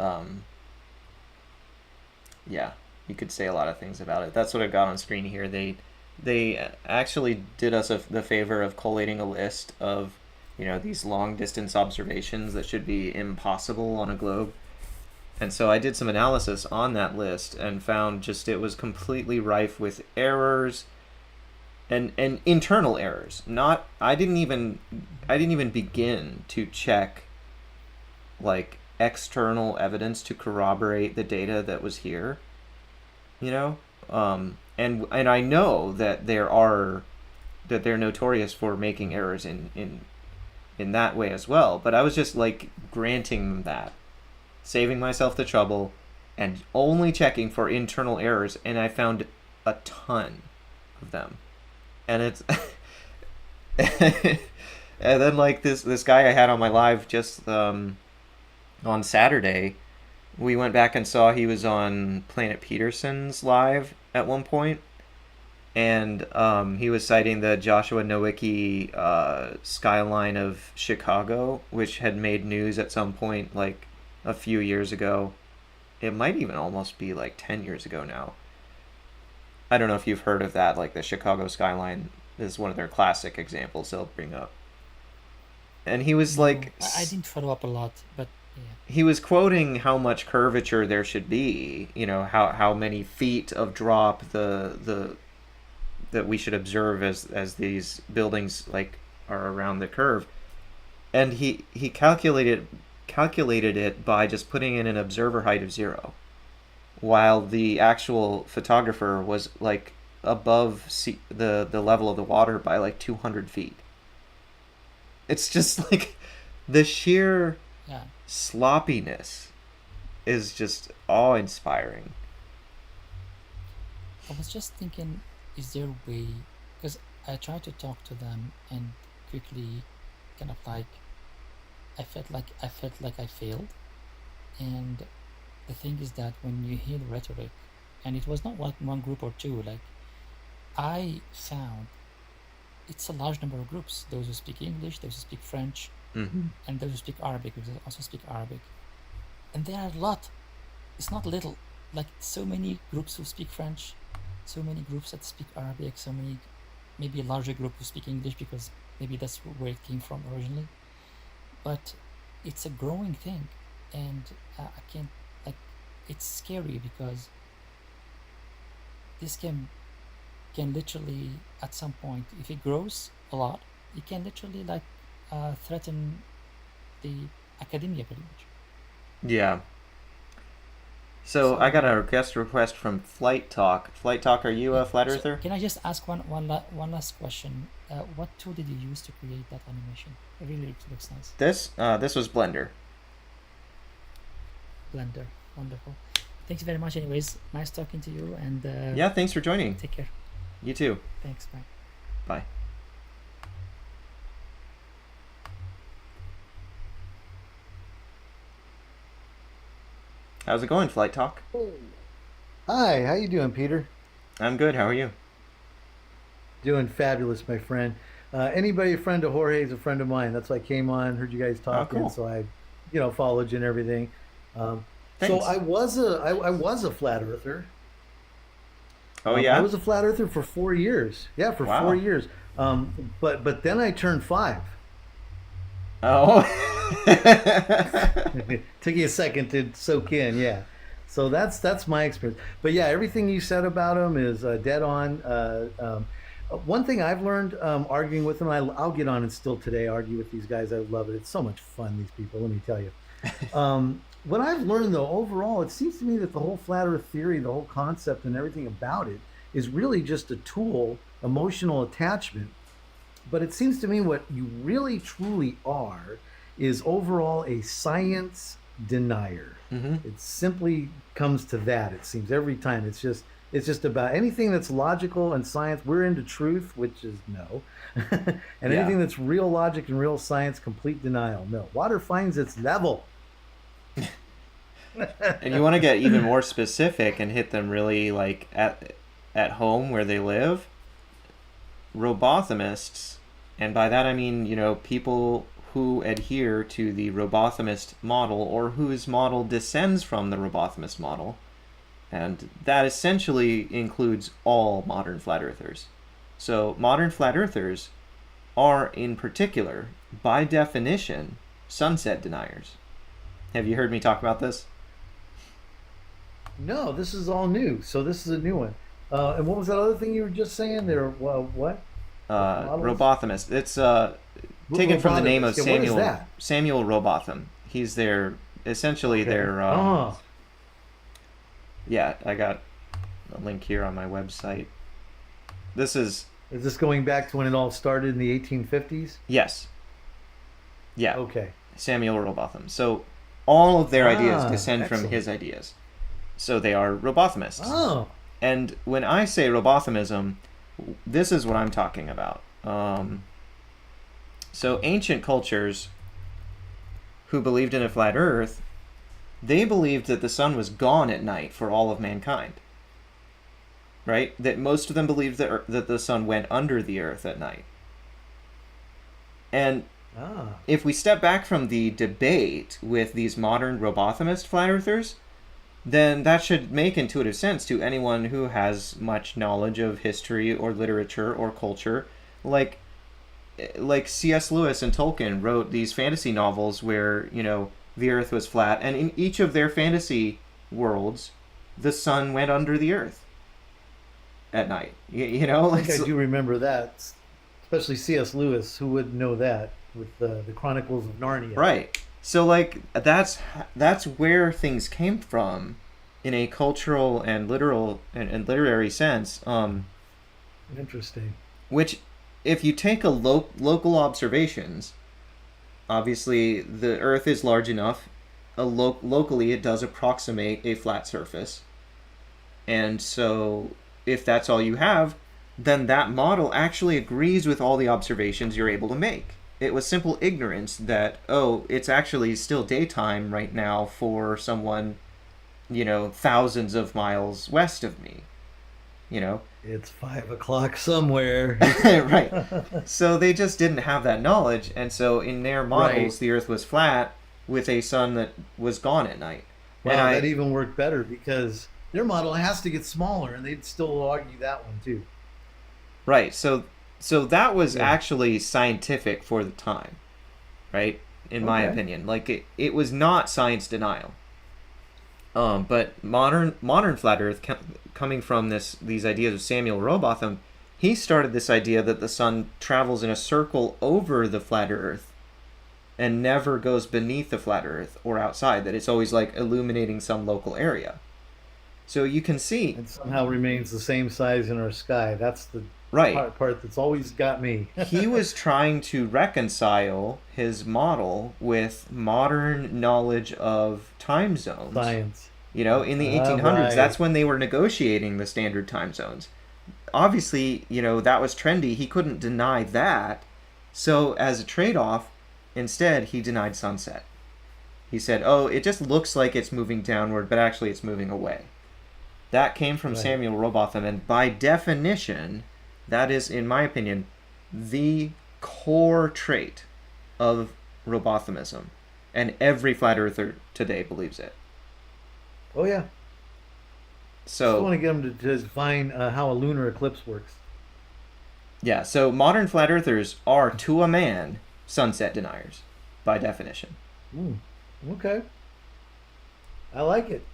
yeah, you could say a lot of things about it. That's what I've got on screen here. They actually did us the favor of collating a list of, these long distance observations that should be impossible on a globe. And so I did some analysis on that list and found just it was completely rife with errors and internal errors. Not I didn't even begin to check like external evidence to corroborate the data that was here. And I know that they're notorious for making errors in that way as well. But I was just like granting them that, saving myself the trouble, and only checking for internal errors, and I found a ton of them. And it's and then like this guy I had on my live just on Saturday, we went back and saw he was on Planet Peterson's live at one point, and he was citing the Joshua Nowicki skyline of Chicago, which had made news at some point like a few years ago. It might even almost be like 10 years ago now. I don't know if you've heard of that. Like the Chicago skyline is one of their classic examples they'll bring up. And he was no, like, I didn't follow up a lot, but yeah. he was quoting how much curvature there should be. How many feet of drop the that we should observe as these buildings like are around the curve. And he calculated it by just putting in an observer height of 0, while the actual photographer was like above the level of the water by like 200 feet. It's just like the sheer Yeah. sloppiness is just awe-inspiring. I was just thinking, is there a way? Because I tried to talk to them and quickly, kind of like, I felt like I failed. And the thing is that when you hear the rhetoric, and it was not like one group or two. Like I found, it's a large number of groups. Those who speak English, those who speak French, Mm-hmm. and those who speak Arabic, because I also speak Arabic. And there are a lot. It's not little. Like so many groups who speak French, so many groups that speak Arabic, so many, maybe a larger group who speak English because maybe that's where it came from originally. But it's a growing thing, and I can't, like, it's scary because this can literally at some point, if it grows a lot, it can literally like threaten the academia pretty much. Yeah. So I So got a guest request from Flight Talk. Flight Talk, are you yeah. a flat So earther? can I just ask one last question? What tool did you use to create that animation? It really looks nice. This was Blender. Blender, wonderful. Thanks very much. Anyways, nice talking to you, and Yeah, thanks for joining. take care. You too. Thanks. Bye. Bye. How's it going, Flight Talk? Hi, how you doing, Peter? I'm good. How are you? Doing fabulous, my friend. Anybody a friend of Jorge's a friend of mine. That's why I came on, heard you guys Oh, talking, cool. so I, followed you and everything. So Thanks. I was a flat earther. Oh I yeah. was a flat earther for 4 years. Yeah, for Wow. 4 years. But then I turned 5. Oh. Took you a second to soak in, yeah. So that's my experience. But yeah, everything you said about him is dead on. One thing I've learned arguing with them, I'll get on and still today argue with these guys. I love it. It's so much fun, these people, let me tell you. What I've learned, though, overall, it seems to me that the whole flat earth theory, the whole concept and everything about it is really just a tool, emotional attachment. But it seems to me what you really truly are is overall a science denier. Hmm. It simply comes to that. It seems every time. It's just about anything that's logical and science. We're into truth, which is no, and Yeah. anything that's real logic and real science, complete denial. No, water finds its level. And you want to get even more specific and hit them really like at home where they live. Robothamists, and by that I mean, people who adhere to the robothemist model or whose model descends from the robothemist model. And that essentially includes all modern flat earthers. So modern flat earthers are in particular, by definition, sunset deniers. Have you heard me talk about this? No, this is all new. So this is a new one. And what was that other thing you were just saying there? Well, what? Models? Robothemist. It's taken from the name of Robothemist. Yeah, what is Samuel that? Samuel Robotham. He's essentially Okay. their Oh, yeah, I got a link here on my website. This is is this going back to when it all started in the 1850s? yes. Yeah, Okay. Samuel Robotham. So all of their ideas Ah, descend from excellent. his ideas. So they are Robothamists. Oh, And when I say Robothamism, this is what I'm talking about. So ancient cultures who believed in a flat earth, they believed that the sun was gone at night for all of mankind. Right? That most of them believed that the sun went under the earth at night. And ah. if we step back from the debate with these modern Robothamist flat earthers, then that should make intuitive sense to anyone who has much knowledge of history or literature or culture. Like C.S. Lewis and Tolkien wrote these fantasy novels where, the earth was flat, and in each of their fantasy worlds, the sun went under the earth at night. I think I do remember that, especially C.S. Lewis. Who would know that with the Chronicles of Narnia? Right. So that's where things came from in a cultural and literal and literary sense. Interesting. Which, if you take a local observations, obviously the Earth is large enough. Locally, it does approximate a flat surface, and so if that's all you have, then that model actually agrees with all the observations you're able to make. It was simple ignorance that, it's actually still daytime right now for someone, thousands of miles west of me. It's 5 o'clock somewhere. Right. So they just didn't have that knowledge, and so in their models, Right. the Earth was flat with a sun that was gone at night. Wow, And that even worked better because their model has to get smaller, and they'd still argue that one too. Right. So that was Yeah. actually scientific for the time, right? In my Okay. opinion, like it was not science denial. But modern flat Earth coming from these ideas of Samuel Robotham, he started this idea that the sun travels in a circle over the flat Earth, and never goes beneath the flat Earth or outside. That it's always like illuminating some local area. So you can see, And somehow remains the same size in our sky. That's the right? part that's always got me. He was trying to reconcile his model with modern knowledge of time zones. Science. In the 1800s, Right. that's when they were negotiating the standard time zones. Obviously, that was trendy. He couldn't deny that. So as a trade-off, instead, he denied sunset. He said, "Oh, it just looks like it's moving downward, but actually it's moving away." That came from Right. Samuel Robotham, and by definition, that is, in my opinion, the core trait of Robothamism, and every flat earther today believes it. Oh yeah. Just want So to get them to define how a lunar eclipse works. yeah, so modern flat earthers are, to a man, sunset deniers, by definition. Okay. I like it.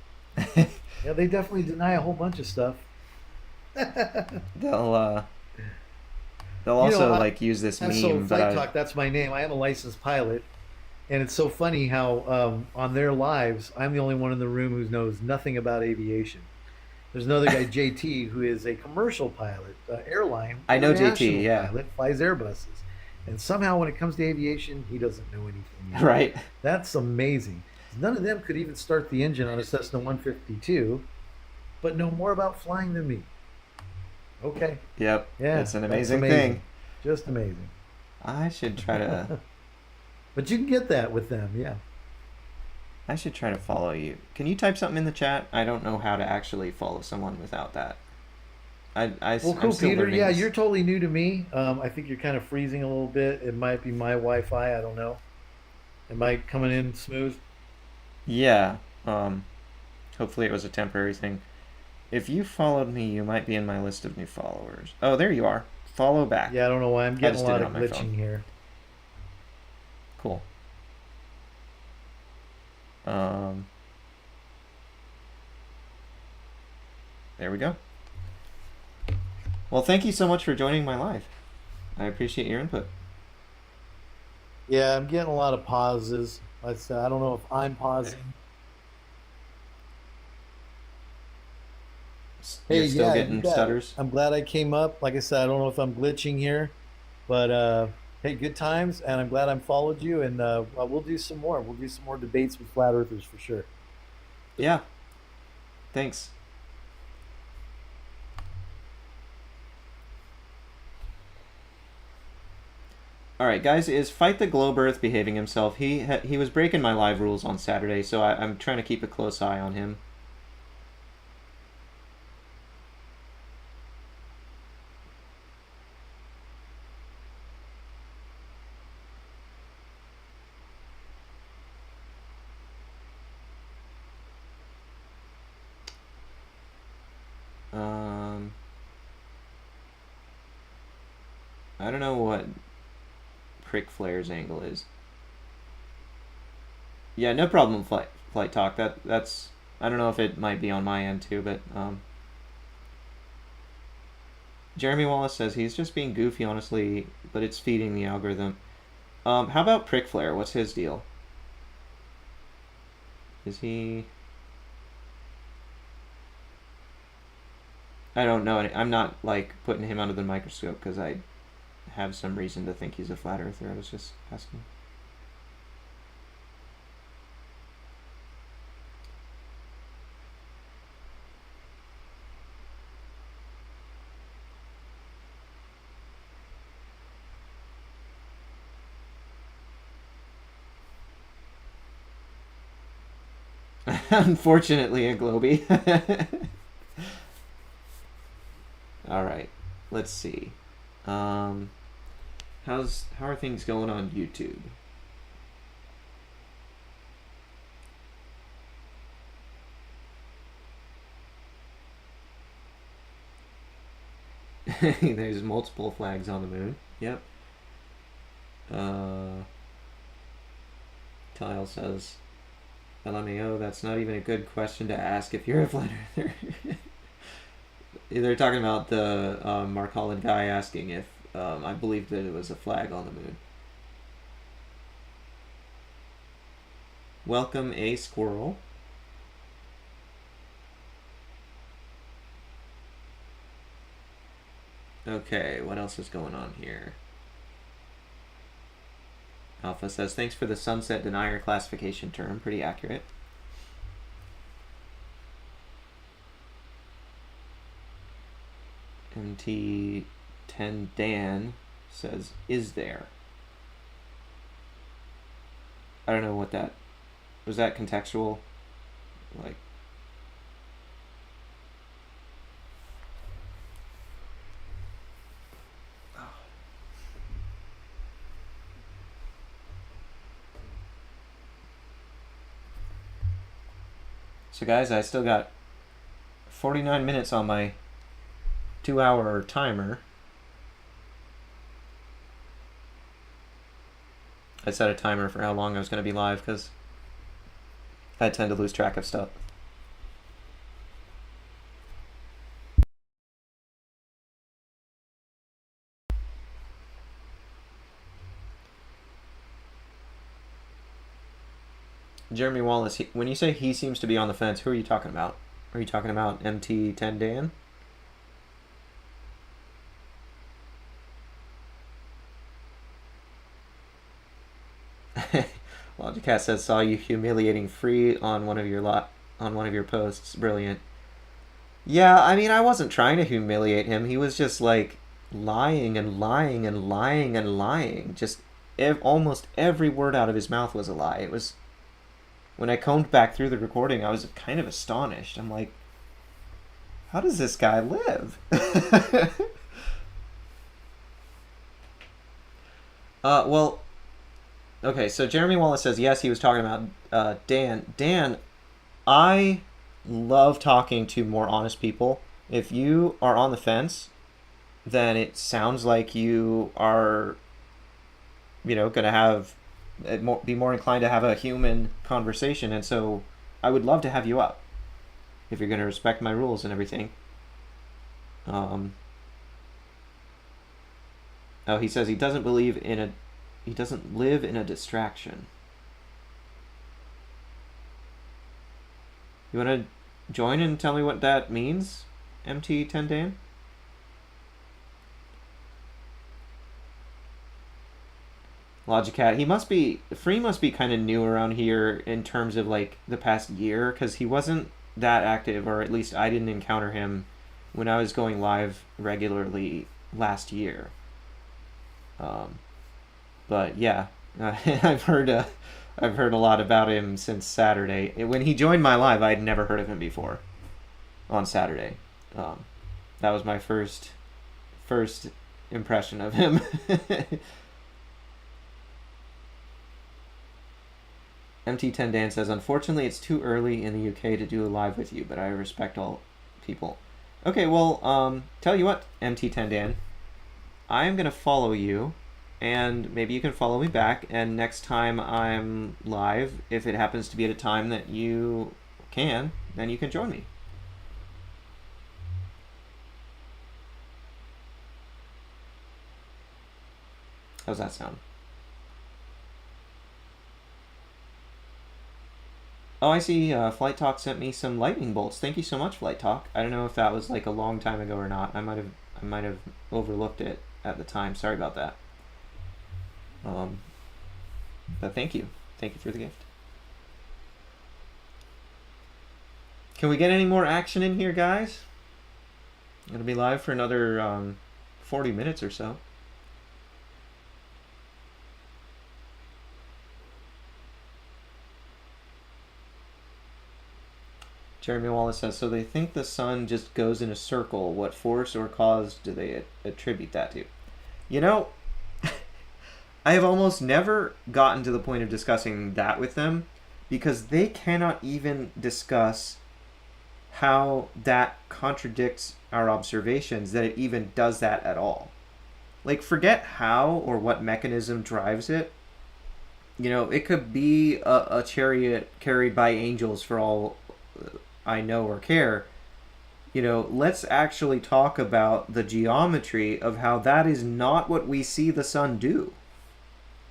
Yeah, they definitely deny a whole bunch of stuff. They'll they'll You know, also I- like use this So meme, but Flight Talk, that's my name. I am a licensed pilot, and it's so funny how on their lives, I'm the only one in the room who knows nothing about aviation. There's another guy, JT, who is a commercial pilot, airline. I know JT, international yeah. pilot, flies Airbuses, and somehow when it comes to aviation, he doesn't know anything. either. right. That's amazing. None of them could even start the engine on a Cessna 152, but know more about flying than me. Okay. Yep. Yeah. It's an that's amazing thing. Just amazing. I should try to But you can get that with them, yeah. I should try to follow you. Can you type something in the chat? I don't know how to actually follow someone without that. Well, I'm cool, still Peter. learning Yeah, this. you're totally new to me. I think you're kind of freezing a little bit. It might be my Wi-Fi. I don't know. Am I coming in smooth? Yeah. Hopefully it was a temporary thing. If you followed me, you might be in my list of new followers. Oh, there you are. Follow back. Yeah, I don't know why I'm getting a just did lot it of on my glitching phone. here. Cool. There we go. Well, thank you so much for joining my live. I appreciate your input. Yeah, I'm getting a lot of pauses. I don't know if I'm pausing. You're still you getting bet. stutters? I'm glad I came up. Like I said, I don't know if I'm glitching here, but hey, good times, and I'm glad I followed you. And we'll do some more. We'll do some more debates with flat earthers for sure. Yeah. Thanks. All right, guys, is Fight the Globe Earth behaving himself? He was breaking my live rules on Saturday, so I'm trying to keep a close eye on him. I don't know what Prick Flare's angle is. Yeah, no problem, Flight Talk. That's I don't know if it might be on my end too, but Jeremy Wallace says he's just being goofy, honestly, but it's feeding the algorithm. How about Prick Flare? What's his deal? Is he? I don't know. I'm not like putting him under the microscope because I have some reason to think he's a flat earther. I was just asking. Unfortunately, a Globey. All right, let's see. How are things going on YouTube? There's multiple flags on the moon. Yep. Kyle says, LMAO, that's not even a good question to ask if you're a flat earther. They're talking about the Mark Holland guy asking if I believed that it was a flag on the moon. Welcome, a squirrel. Okay, what else is going on here? Alpha says, thanks for the sunset denier classification term. Pretty accurate. MT10 Dan says, is there? I don't know what that Was that contextual? Like, so guys, I still got 49 minutes on my 2-hour timer. I set a timer for how long I was going to be live because I tend to lose track of stuff. Jeremy Wallace, when you say he seems to be on the fence, who are you talking about? Are you talking about MT10 Dan? Logicat says, saw you humiliating Free on one of your posts. Brilliant. Yeah, I mean, I wasn't trying to humiliate him. He was just like lying and lying and lying and lying. Just almost every word out of his mouth was a lie. It was, when I combed back through the recording, I was kind of astonished. I'm like, how does this guy live? Well, okay, so Jeremy Wallace says, yes, he was talking about Dan. Dan, I love talking to more honest people. If you are on the fence, then it sounds like you are, going to have, be more inclined to have a human conversation. And so I would love to have you up if you're going to respect my rules and everything. Oh, he says he doesn't live in a distraction. You want to join and tell me what that means, MT10 Dan? Logicat, Free must be kind of new around here in terms of like the past year, because he wasn't that active, or at least I didn't encounter him when I was going live regularly last year. But yeah, I've heard a lot about him since Saturday. When he joined my live, I'd never heard of him before. On Saturday, that was my first impression of him. MT10 Dan says, unfortunately, it's too early in the UK to do a live with you, but I respect all people. Okay, well, tell you what, MT10 Dan, I am gonna follow you, and maybe you can follow me back, and next time I'm live, if it happens to be at a time that you can, then you can join me. How's that sound? Oh, I see. Flight Talk sent me some lightning bolts. Thank you so much, Flight Talk. I don't know if that was like a long time ago or not. I might have overlooked it at the time. Sorry about that. But thank you for the gift. Can we get any more action in here, guys? It'll be live for another 40 minutes or so. Jeremy Wallace says, so they think the sun just goes in a circle. What force or cause do they attribute that to? You know, I have almost never gotten to the point of discussing that with them, because they cannot even discuss how that contradicts our observations, that it even does that at all. Like, forget how or what mechanism drives it. It could be a chariot carried by angels for all I know or care. Let's actually talk about the geometry of how that is not what we see the sun do.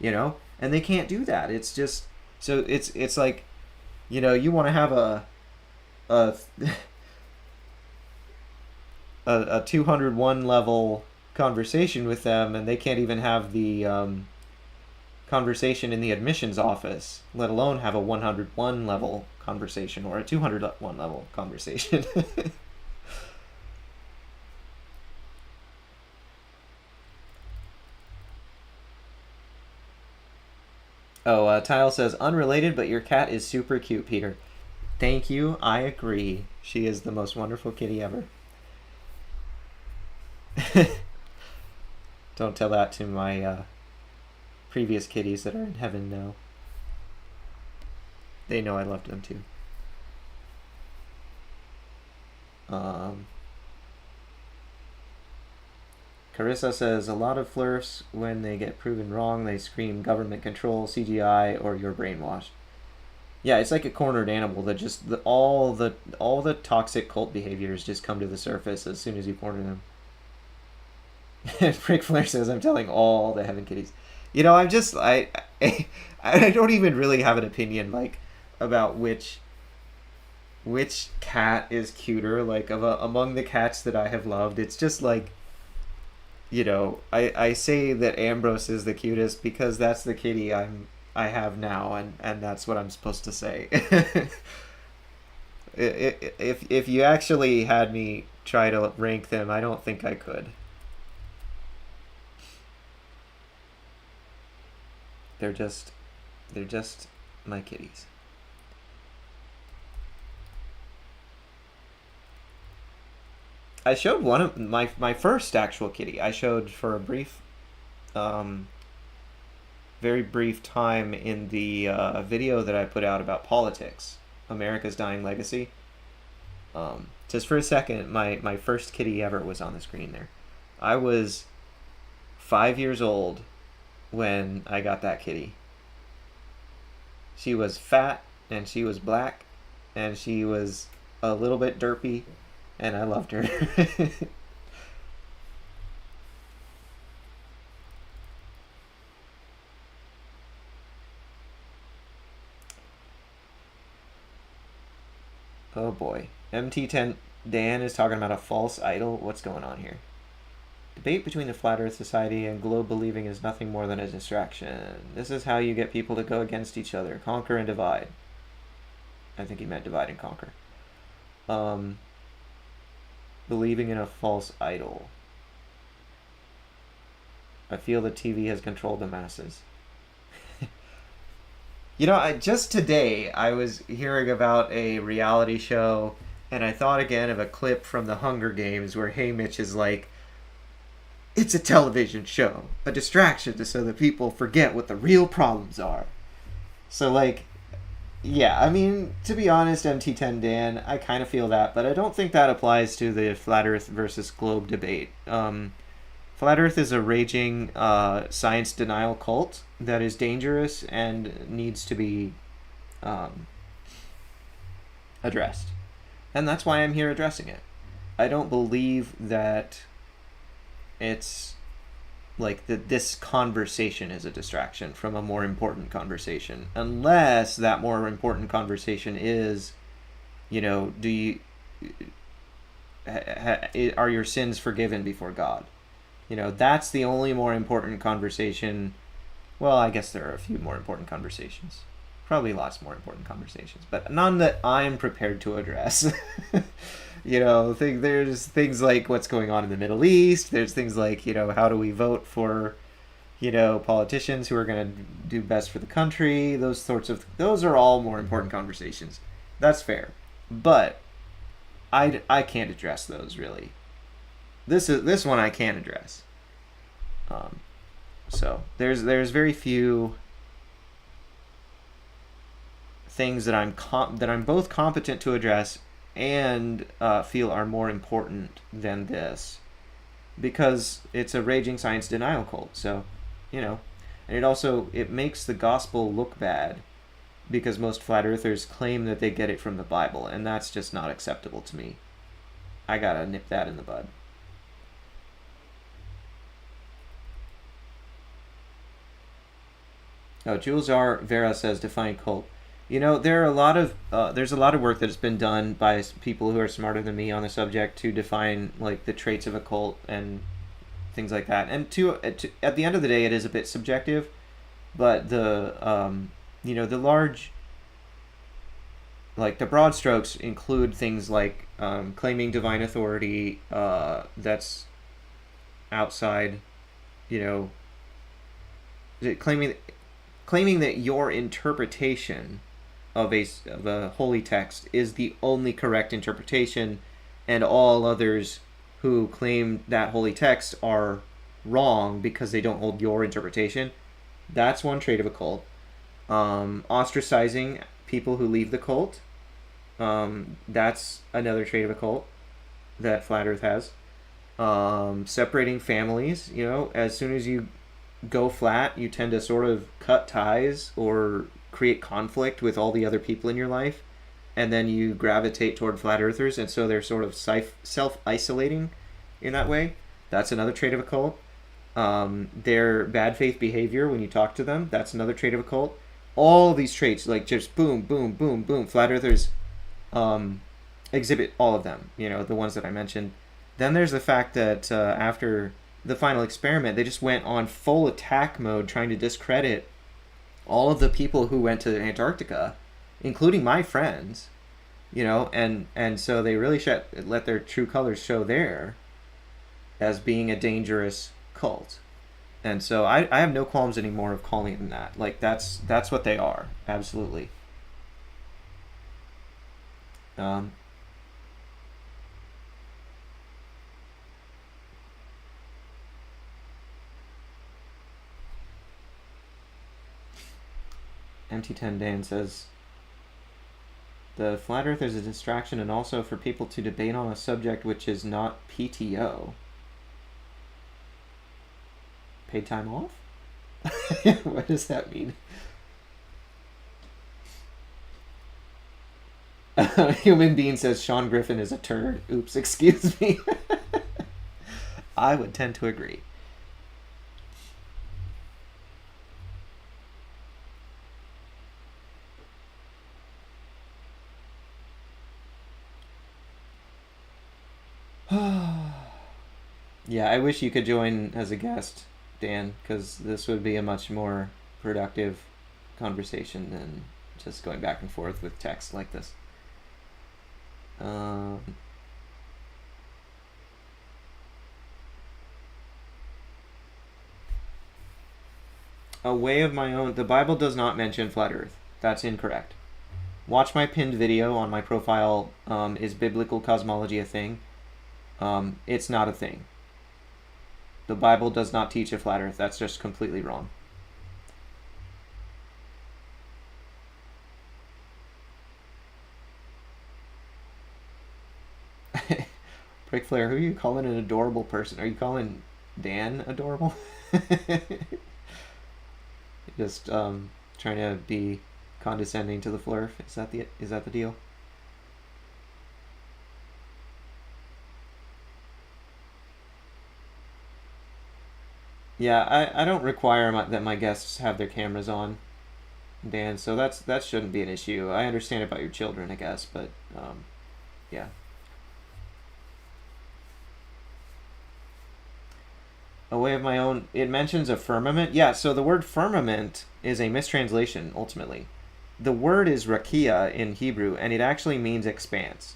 And they can't do that. It's just, so it's like, you want to have a 201 level conversation with them, and they can't even have the conversation in the admissions office, let alone have a 101 level conversation or a 201 level conversation. Oh, Tile says, unrelated, but your cat is super cute, Peter. Thank you. I agree. She is the most wonderful kitty ever. Don't tell that to my previous kitties that are in heaven now. They know I loved them too. Carissa says, a lot of flirfs, when they get proven wrong, they scream government control, CGI, or you're brainwashed. Yeah, it's like a cornered animal that just all the toxic cult behaviors just come to the surface as soon as you corner them. Rick Flair says, I'm telling all the heaven kitties. You know, I don't even really have an opinion like about which cat is cuter. Like among the cats that I have loved, it's just like, you know, I say that Ambrose is the cutest because that's the kitty I have now, and that's what I'm supposed to say. If you actually had me try to rank them, I don't think I could. They're just my kitties. I showed one of my first actual kitty. I showed for a brief, very brief time in the video that I put out about politics, America's Dying Legacy. Just for a second, my first kitty ever was on the screen there. I was 5 years old when I got that kitty. She was fat, and she was black, and she was a little bit derpy, and I loved her. Oh boy. MT10 Dan is talking about a false idol. What's going on here? Debate between the Flat Earth Society and globe believing is nothing more than a distraction. This is how you get people to go against each other. Conquer and divide. I think he meant divide and conquer. Believing in a false idol. I feel the TV has controlled the masses. You know, just today I was hearing about a reality show, and I thought again of a clip from the Hunger Games where Haymitch is like, it's a television show, a distraction so that people forget what the real problems are. So, like, yeah, I mean, to be honest, MT10 Dan, I kind of feel that, but I don't think that applies to the Flat Earth versus globe debate. Flat Earth is a raging science denial cult that is dangerous and needs to be addressed. And that's why I'm here addressing it. I don't believe that it's like that this conversation is a distraction from a more important conversation, unless that more important conversation is, you know, are your sins forgiven before God? You know, that's the only more important conversation. Well, I guess there are a few more important conversations, probably lots more important conversations, but none that I'm prepared to address. You know, there's things like what's going on in the Middle East. There's things like, you know, how do we vote for, you know, politicians who are going to do best for the country. Those are all more important conversations. That's fair. But I can't address those really. This one I can address. So there's very few things that I'm both competent to address and feel are more important than this, because it's a raging science denial cult. So, you know, and it makes the gospel look bad because most flat earthers claim that they get it from the Bible, and that's just not acceptable to me. I gotta nip that in the bud. Oh, Jules R. Vera says define cult. You know, there's a lot of work that has been done by people who are smarter than me on the subject to define like the traits of a cult and things like that. And at the end of the day, it is a bit subjective, but the broad strokes include things like claiming divine authority that's outside, you know, claiming claiming that your interpretation of a holy text is the only correct interpretation, and all others who claim that holy text are wrong because they don't hold your interpretation. That's one trait of a cult. Ostracizing people who leave the cult. That's another trait of a cult that Flat Earth has. Separating families. You know, as soon as you go flat, you tend to sort of cut ties or create conflict with all the other people in your life, and then you gravitate toward flat earthers, and so they're sort of self-isolating in that way. That's another trait of a cult. Their bad faith behavior when you talk to them, that's another trait of a cult. All these traits, like just boom, boom, boom, boom, flat earthers exhibit all of them, you know, the ones that I mentioned. Then there's the fact that after the final experiment, they just went on full attack mode trying to discredit all of the people who went to Antarctica, including my friends, you know, and so they really let their true colors show there as being a dangerous cult. And so I have no qualms anymore of calling them that. Like, that's what they are, absolutely. MT10 Dan says, the flat earth is a distraction and also for people to debate on a subject which is not PTO. Paid time off? What does that mean? Human Being says Sean Griffin is a turd. Oops, excuse me. I would tend to agree. Yeah, I wish you could join as a guest, Dan, because this would be a much more productive conversation than just going back and forth with text like this. A way of my own. The Bible does not mention flat earth. That's incorrect. Watch my pinned video on my profile. Is biblical cosmology a thing? It's not a thing. The Bible does not teach a flat earth. That's just completely wrong. Prick Flare, who are you calling an adorable person? Are you calling Dan adorable? Just trying to be condescending to the Flurf. Is that the deal? Yeah, I don't require that my guests have their cameras on, Dan, so that shouldn't be an issue. I understand about your children, I guess, but yeah. A way of my own. It mentions a firmament. Yeah, so the word firmament is a mistranslation, ultimately. The word is rakia in Hebrew, and it actually means expanse.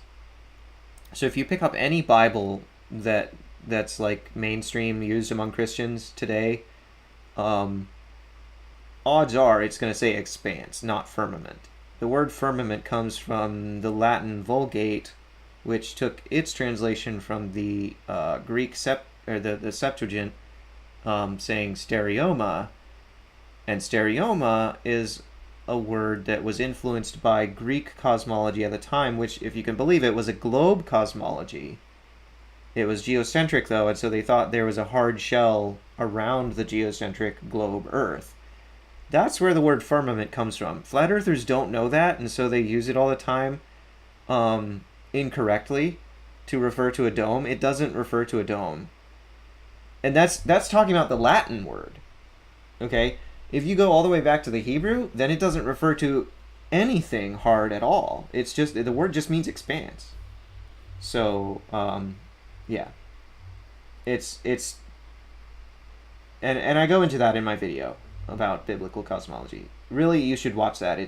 So if you pick up any Bible that's like mainstream used among Christians today, odds are it's going to say expanse, not firmament. The word firmament comes from the Latin Vulgate, which took its translation from the Greek the Septuagint, saying stereoma, and stereoma is a word that was influenced by Greek cosmology at the time, which, if you can believe it, was a globe cosmology. It was geocentric, though, and so they thought there was a hard shell around the geocentric globe Earth. That's where the word firmament comes from. Flat earthers don't know that, and so they use it all the time incorrectly to refer to a dome. It doesn't refer to a dome. And that's talking about the Latin word. Okay? If you go all the way back to the Hebrew, then it doesn't refer to anything hard at all. It's just, the word just means expanse. So, yeah. It's and I go into that in my video about biblical cosmology. Really, you should watch that.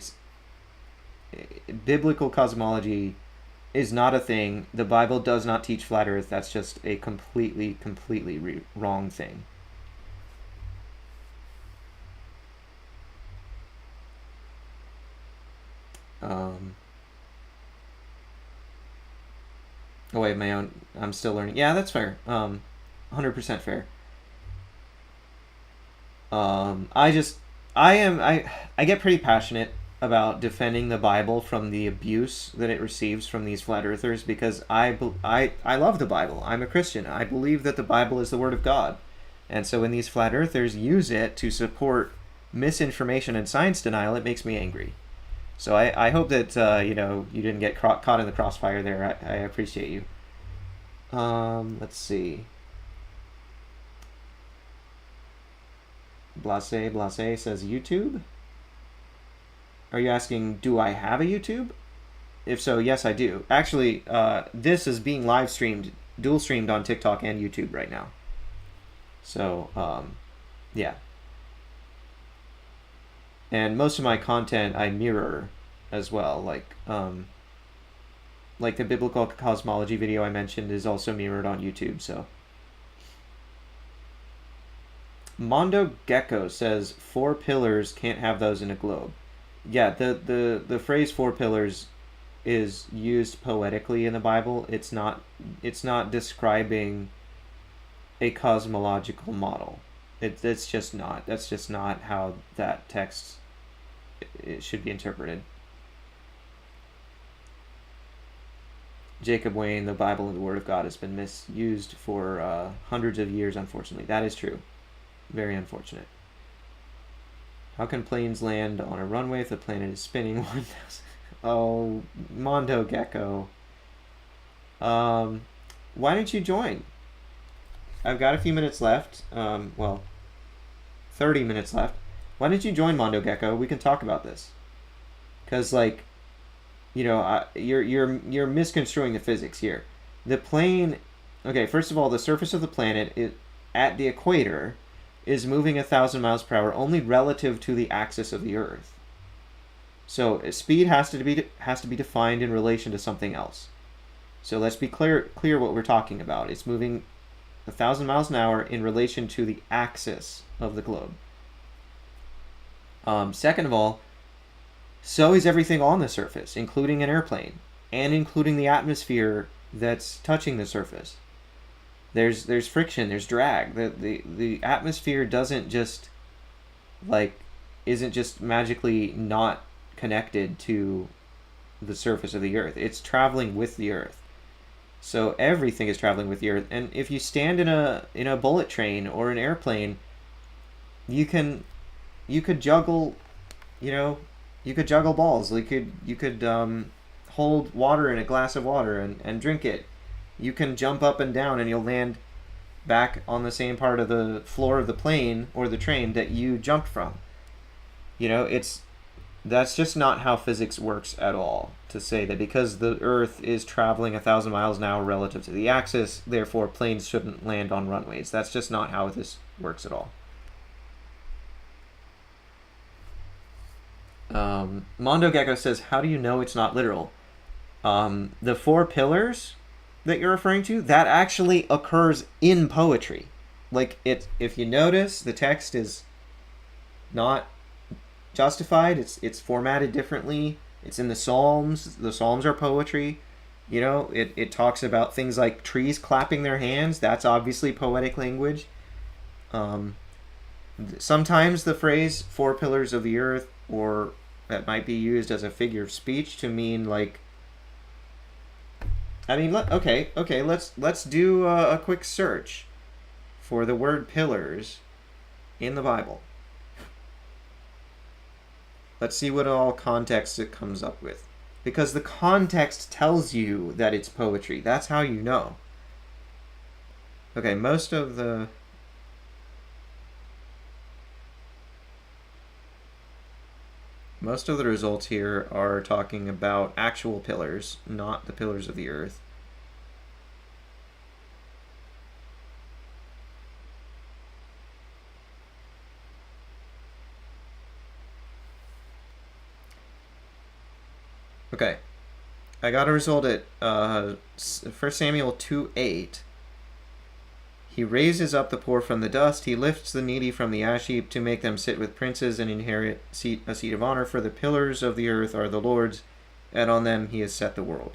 Biblical cosmology is not a thing. The Bible does not teach flat earth. That's just a completely wrong thing. Oh wait, my own. I'm still learning. Yeah, that's fair. 100% fair. I get pretty passionate about defending the Bible from the abuse that it receives from these flat earthers because I love the Bible. I'm a Christian. I believe that the Bible is the Word of God. And so when these flat earthers use it to support misinformation and science denial, it makes me angry. So I hope that you didn't get caught in the crossfire there. I appreciate you. Let's see. Blase says YouTube. Are you asking, do I have a YouTube? If so, yes, I do. Actually, this is being live streamed, dual streamed on TikTok and YouTube right now. So, yeah. And most of my content I mirror as well. Like the biblical cosmology video I mentioned is also mirrored on YouTube. So, Mondo Gecko says 4 pillars, can't have those in a globe. Yeah, the phrase 4 pillars is used poetically in the Bible. It's not describing a cosmological model. That's just not how that text it should be interpreted. Jacob Wayne, the Bible and the Word of God has been misused for hundreds of years, unfortunately. That is true. Very unfortunate. How can planes land on a runway if the planet is spinning 1,000? Oh, Mondo Gecko. Why don't you join? I've got a few minutes left. 30 minutes left. Why don't you join, Mondo Gecko? We can talk about this. Because, you're misconstruing the physics here. The plane... Okay, first of all, the surface of the planet at the equator is moving 1,000 miles per hour only relative to the axis of the Earth. So speed has to be defined in relation to something else. So let's be clear what we're talking about. It's moving 1,000 miles an hour in relation to the axis of the globe. Second of all, so is everything on the surface, including an airplane, and including the atmosphere that's touching the surface. There's friction, there's drag. The atmosphere isn't just magically not connected to the surface of the Earth. It's traveling with the Earth. So everything is traveling with the Earth. And if you stand in a bullet train or an airplane, you could juggle, you could juggle balls. You could hold water in a glass of water and drink it. You can jump up and down and you'll land back on the same part of the floor of the plane or the train that you jumped from. That's just not how physics works at all, to say that because the Earth is traveling 1,000 miles an hour relative to the axis, therefore planes shouldn't land on runways. That's just not how this works at all. Mondo Gecko says, how do you know it's not literal? The 4 pillars that you're referring to, that actually occurs in poetry. If you notice, the text is not justified. It's formatted differently. It's in the Psalms. The Psalms are poetry. It talks about things like trees clapping their hands. That's obviously poetic language. Sometimes the phrase 4 pillars of the earth, or that might be used as a figure of speech to mean let's do a quick search for the word pillars in the Bible. Let's see what all context it comes up with. Because the context tells you that it's poetry. That's how you know. Okay, most of the results here are talking about actual pillars, not the pillars of the earth. Okay, I got a result at 1 Samuel 2:8. He raises up the poor from the dust. He lifts the needy from the ash heap to make them sit with princes and inherit a seat of honor. For the pillars of the earth are the Lord's, and on them he has set the world.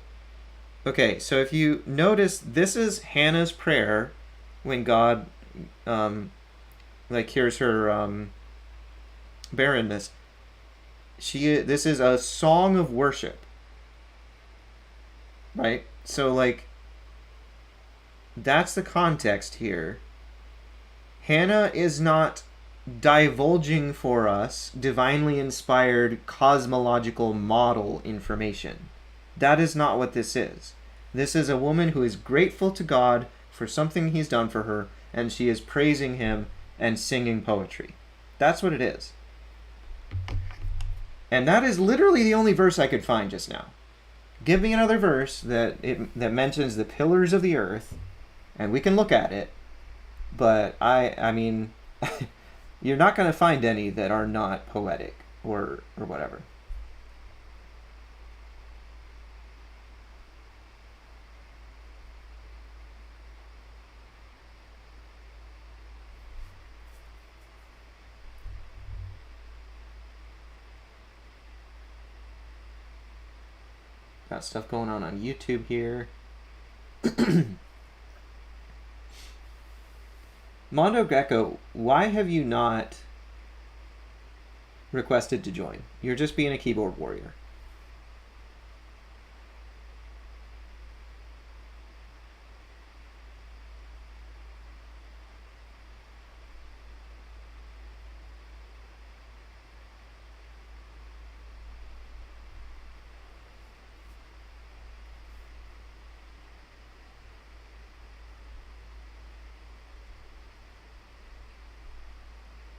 Okay, so if you notice, this is Hannah's prayer when God cures her barrenness. This is a song of worship, right? So like, that's the context here. Hannah is not divulging for us divinely inspired cosmological model information. That is not what this is. This is a woman who is grateful to God for something he's done for her, and she is praising him and singing poetry. That's what it is. And that is literally the only verse I could find just now. Give me another verse that mentions the pillars of the earth, and we can look at it. But I mean, you're not going to find any that are not poetic or whatever. Got stuff going on YouTube here. Mondo Gecko, why have you not requested to join? You're just being a keyboard warrior.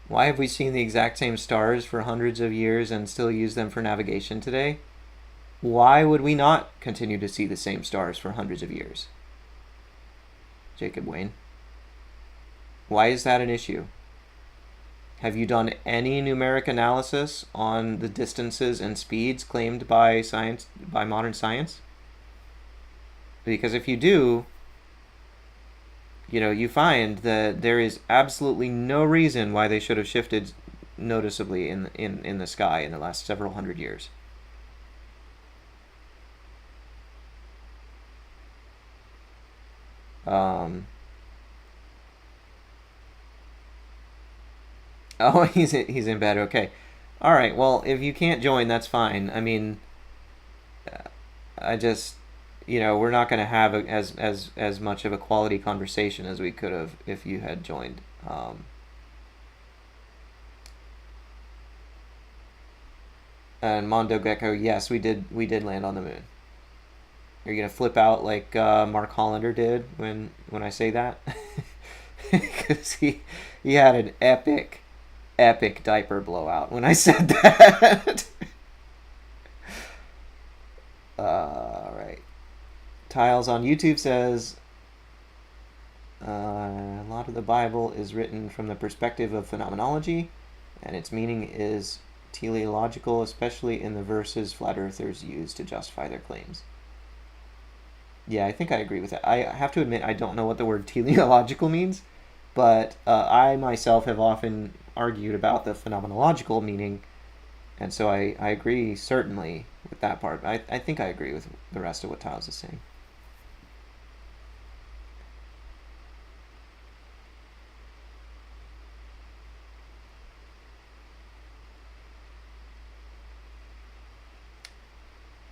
Why have we seen the exact same stars for hundreds of years and still use them for navigation today? Why would we not continue to see the same stars for hundreds of years? Jacob Wayne. Why is that an issue? Have you done any numeric analysis on the distances and speeds claimed by science, by modern science? Because if you do, you find that there is absolutely no reason why they should have shifted noticeably in the sky in the last several hundred years. Oh, he's in bed. Okay, all right. Well, if you can't join, that's fine. I mean, I just. We're not going to have as much of a quality conversation as we could have if you had joined. And Mondo Gecko, yes, we did land on the moon. Are you going to flip out like Mark Hollander did when I say that? Because he had an epic diaper blowout when I said that. All right. Tiles on YouTube says a lot of the Bible is written from the perspective of phenomenology, and its meaning is teleological, especially in the verses flat earthers use to justify their claims. Yeah, I think I agree with that. I have to admit I don't know what the word teleological means, but I myself have often argued about the phenomenological meaning, and so I agree certainly with that part. I think I agree with the rest of what Tiles is saying.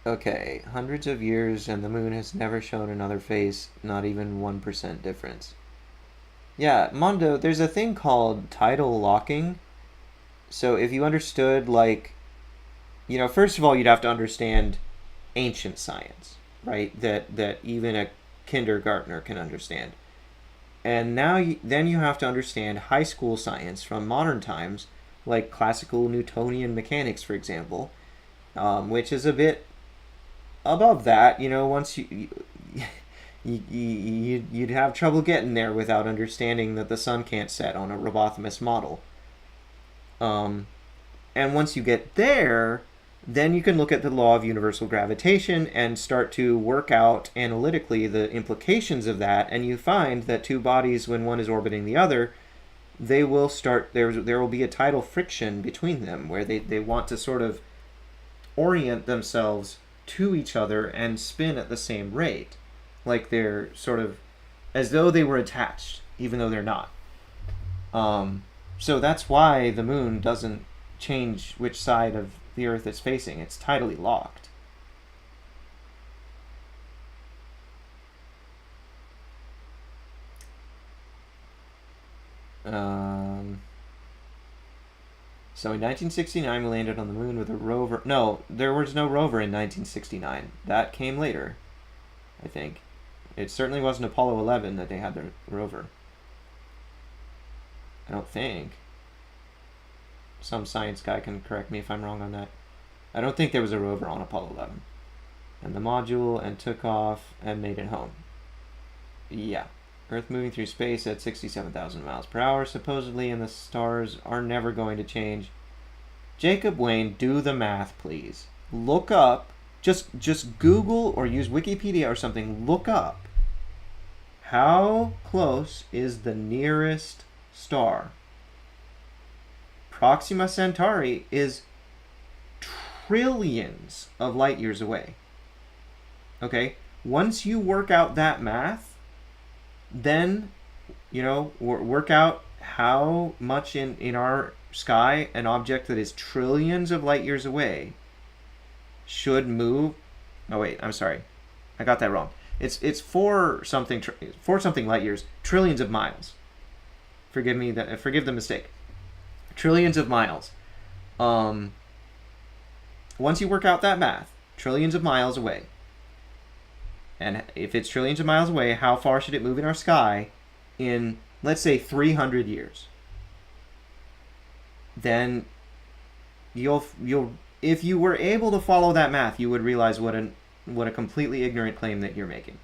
Okay, hundreds of years and the moon has never shown another face, not even 1% difference. Yeah, Mondo, there's a thing called tidal locking. So if you understood, first of all, you'd have to understand ancient science, right? That even a kindergartner can understand. And then you have to understand high school science from modern times, like classical Newtonian mechanics, for example, which is a bit above that. Once you'd have trouble getting there without understanding that the sun can't set on a Robothemus model. And once you get there, then you can look at the law of universal gravitation and start to work out analytically the implications of that, and you find that two bodies, when one is orbiting the other, there will be a tidal friction between them where they want to sort of orient themselves to each other and spin at the same rate. Like they're sort of as though they were attached, even though they're not. So that's why the moon doesn't change which side of the Earth it's facing. It's tidally locked. So in 1969, we landed on the moon with a rover. No, there was no rover in 1969. That came later, I think. It certainly wasn't Apollo 11 that they had the rover. I don't think. Some science guy can correct me if I'm wrong on that. I don't think there was a rover on Apollo 11. And the module and took off and made it home. Yeah. Earth moving through space at 67,000 miles per hour, supposedly, and the stars are never going to change. Jacob Wayne, do the math, please. Look up, just Google or use Wikipedia or something, look up how close is the nearest star. Proxima Centauri is trillions of light years away. Okay? Once you work out that math, then, work out how much in our sky an object that is trillions of light years away should move. Oh wait, I'm sorry, I got that wrong. It's four something light years, trillions of miles. Forgive the mistake. Trillions of miles. Once you work out that math, trillions of miles away. And if it's trillions of miles away, how far should it move in our sky in, let's say, 300 years? Then you'll if you were able to follow that math, you would realize what a completely ignorant claim that you're making.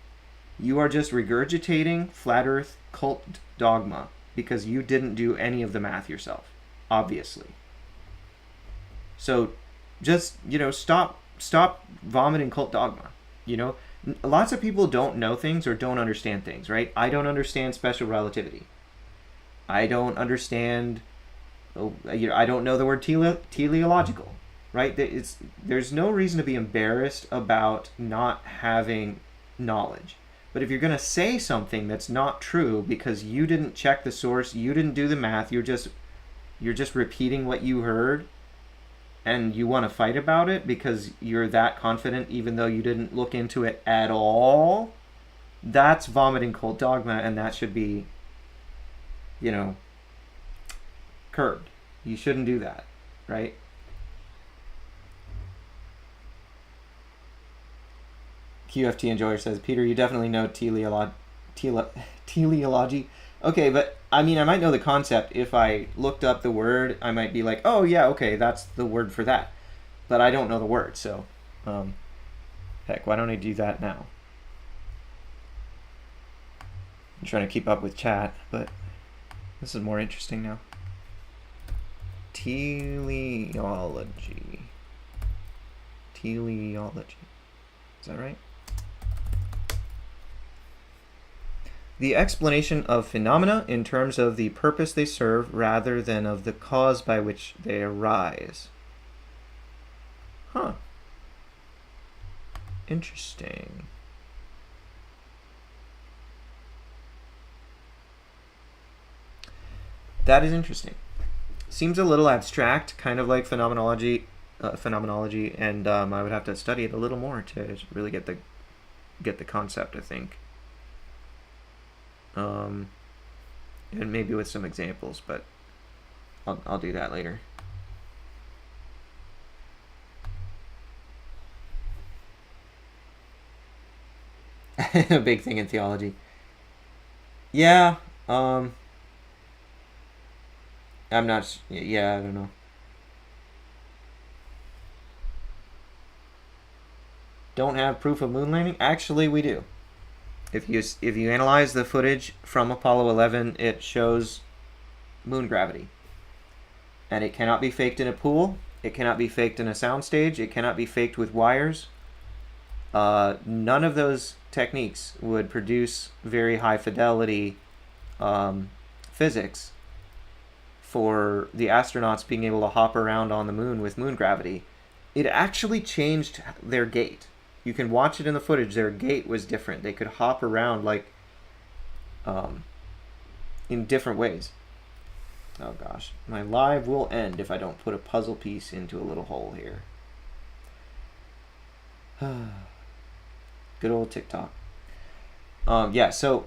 You are just regurgitating flat Earth cult dogma because you didn't do any of the math yourself, obviously. So just, stop vomiting cult dogma, Lots of people don't know things or don't understand things, right? I don't understand special relativity. I don't understand, I don't know the word teleological, right? There's no reason to be embarrassed about not having knowledge. But if you're going to say something that's not true because you didn't check the source, you didn't do the math, you're just repeating what you heard, and you want to fight about it because you're that confident even though you didn't look into it at all, that's vomiting cult dogma, and that should be, curbed. You shouldn't do that, right? QFT Enjoyer says, Peter, you definitely know teleology. Okay, but I might know the concept. If I looked up the word, I might be like, oh yeah, okay, that's the word for that. But I don't know the word, so heck, why don't I do that now? I'm trying to keep up with chat, but this is more interesting now. Teleology. Is that right? The explanation of phenomena in terms of the purpose they serve rather than of the cause by which they arise. Huh. Interesting. That is interesting. Seems a little abstract, kind of like phenomenology, and I would have to study it a little more to really get the concept, I think. And maybe with some examples, but I'll do that later. A big thing in theology. Yeah, I'm not. Yeah, I don't know. Don't have proof of moon landing? Actually, we do. If you analyze the footage from Apollo 11, it shows moon gravity. And it cannot be faked in a pool. It cannot be faked in a soundstage. It cannot be faked with wires. None of those techniques would produce very high fidelity physics for the astronauts being able to hop around on the moon with moon gravity. it actually changed their gait. You can watch it in the footage. Their gait was different. They could hop around like in different ways. Oh gosh, my live will end if I don't put a puzzle piece into a little hole here. Good old TikTok. Yeah, so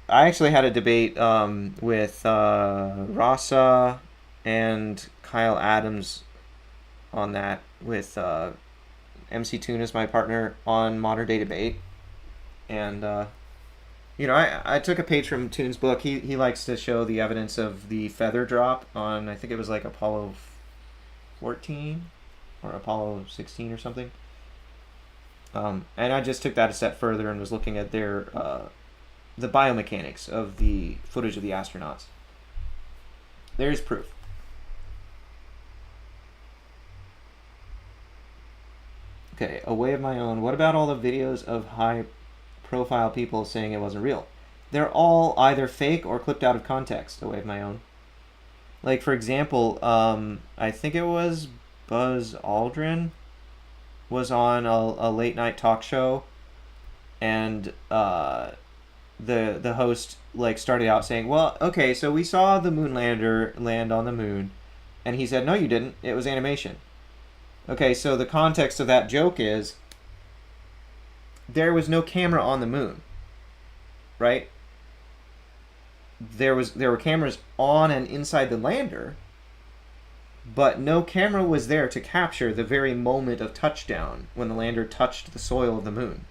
I actually had a debate with Rasa and Kyle Adams on that, with MC Toon as my partner on Modern Day Debate. And, I took a page from Toon's book. He likes to show the evidence of the feather drop on, I think it was like Apollo 14 or Apollo 16 or something. And I just took that a step further and was looking at their the biomechanics of the footage of the astronauts. There's proof. Okay, a way of my own. What about all the videos of high-profile people saying it wasn't real? They're all either fake or clipped out of context. A way of my own. Like, for example, I think it was Buzz Aldrin was on a late night talk show, and the host like started out saying, well, okay, so we saw the moon lander land on the moon, and he said, no, you didn't, it was animation. Okay, so the context of that joke is there was no camera on the moon, right? There were cameras on and inside the lander, but no camera was there to capture the very moment of touchdown when the lander touched the soil of the moon.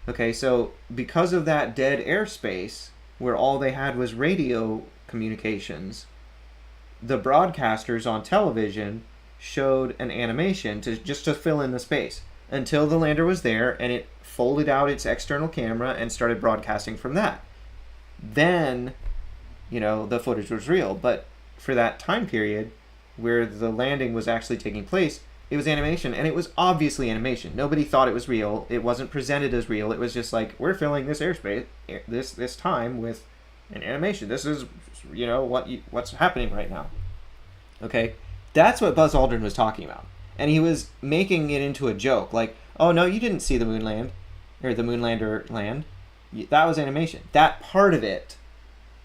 Okay, so because of that dead airspace, where all they had was radio communications, the broadcasters on television showed an animation just to fill in the space until the lander was there and it folded out its external camera and started broadcasting from that. Then, the footage was real. But for that time period where the landing was actually taking place, it was animation, and it was obviously animation. Nobody thought it was real. It wasn't presented as real. It was just like, we're filling this airspace, this time with an animation. This is, what's happening right now. Okay, that's what Buzz Aldrin was talking about, and he was making it into a joke, like, oh no, you didn't see the moon land, or the moonlander land. That was animation. That part of it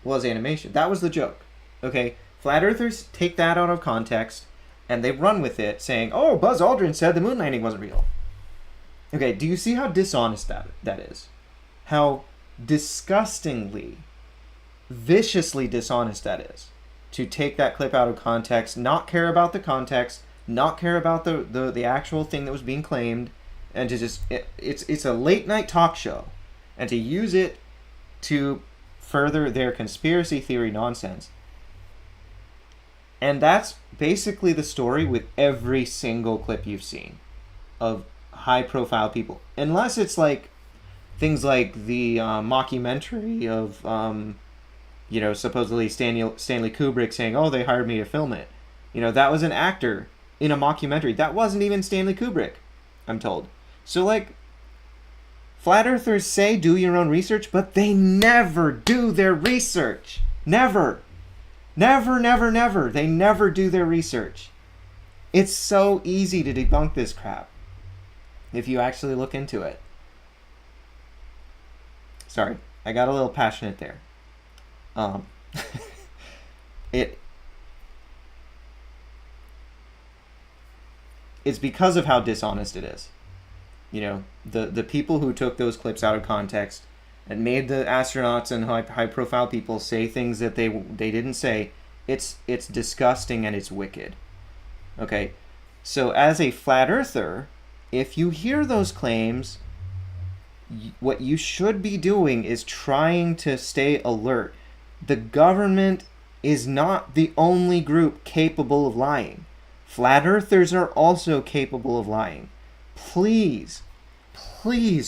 was animation. That was the joke. Okay. Flat Earthers take that out of context, and they run with it, saying, oh, Buzz Aldrin said the moon landing wasn't real. Okay, do you see how dishonest that is? How disgustingly, viciously dishonest that is. To take that clip out of context, not care about the context, not care about the actual thing that was being claimed, and to just... It's a late-night talk show, and to use it to further their conspiracy theory nonsense. And that's basically the story with every single clip you've seen of high-profile people. Unless it's like things like the mockumentary of, supposedly Stanley Kubrick saying, oh, they hired me to film it. That was an actor in a mockumentary. That wasn't even Stanley Kubrick, I'm told. So, Flat Earthers say do your own research, but they never do their research. Never. Never, never, never. They never do their research. It's so easy to debunk this crap if you actually look into it. Sorry, I got a little passionate there. It's because of how dishonest it is. The people who took those clips out of context and made the astronauts and high-profile people say things that they didn't say, it's disgusting and it's wicked. Okay, so as a flat earther, if you hear those claims, what you should be doing is trying to stay alert. The government is not the only group capable of lying. Flat earthers are also capable of lying. Please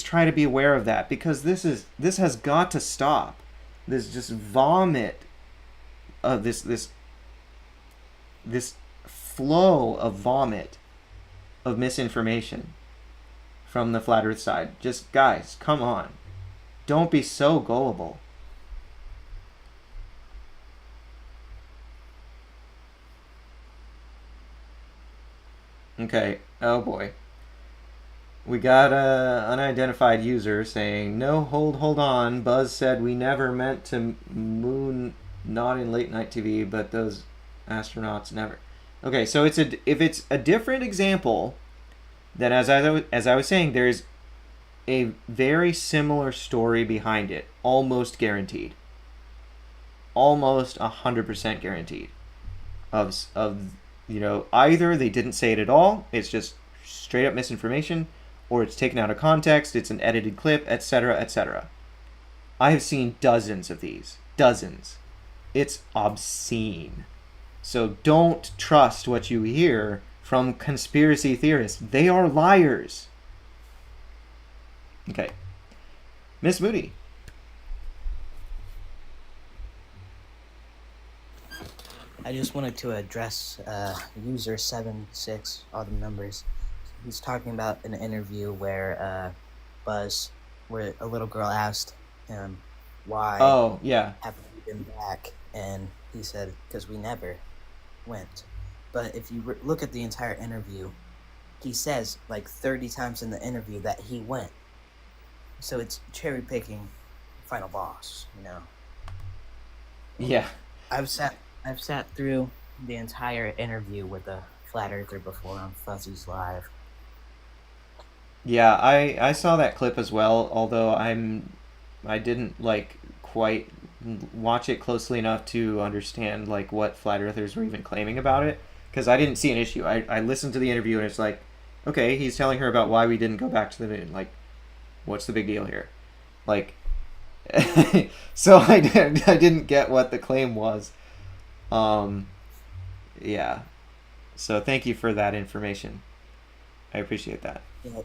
try to be aware of that, because this has got to stop. This just vomit of this flow of vomit of misinformation from the flat earth side. Just, guys, come on. Don't be so gullible. Okay. Oh boy. We got a unidentified user saying, "No, hold on. Buzz said we never meant to moon not in late night TV, but those astronauts never." Okay, so if it's a different example, then as I was saying, there's a very similar story behind it, almost guaranteed, almost 100% guaranteed. Of either they didn't say it at all, it's just straight up misinformation, or it's taken out of context, it's an edited clip, etc., etc. I have seen dozens of these. Dozens. It's obscene. So don't trust what you hear from conspiracy theorists. They are liars. Okay. Miss Moody. I just wanted to address user 76, all the numbers. He's talking about an interview where where a little girl asked him why Oh, yeah. haven't we been back, and he said, because we never went. But if you look at the entire interview, he says like 30 times in the interview that he went. So it's cherry picking Final Boss, you know. Yeah. I've sat through the entire interview with a flat earther before on Fuzzy's Live. Yeah, I saw that clip as well, although I didn't like quite watch it closely enough to understand like what flat earthers were even claiming about it, because I didn't see an issue. I listened to the interview and it's like, okay, he's telling her about why we didn't go back to the moon. Like, what's the big deal here? Like, so I didn't get what the claim was. Yeah. So thank you for that information. I appreciate that. Yeah,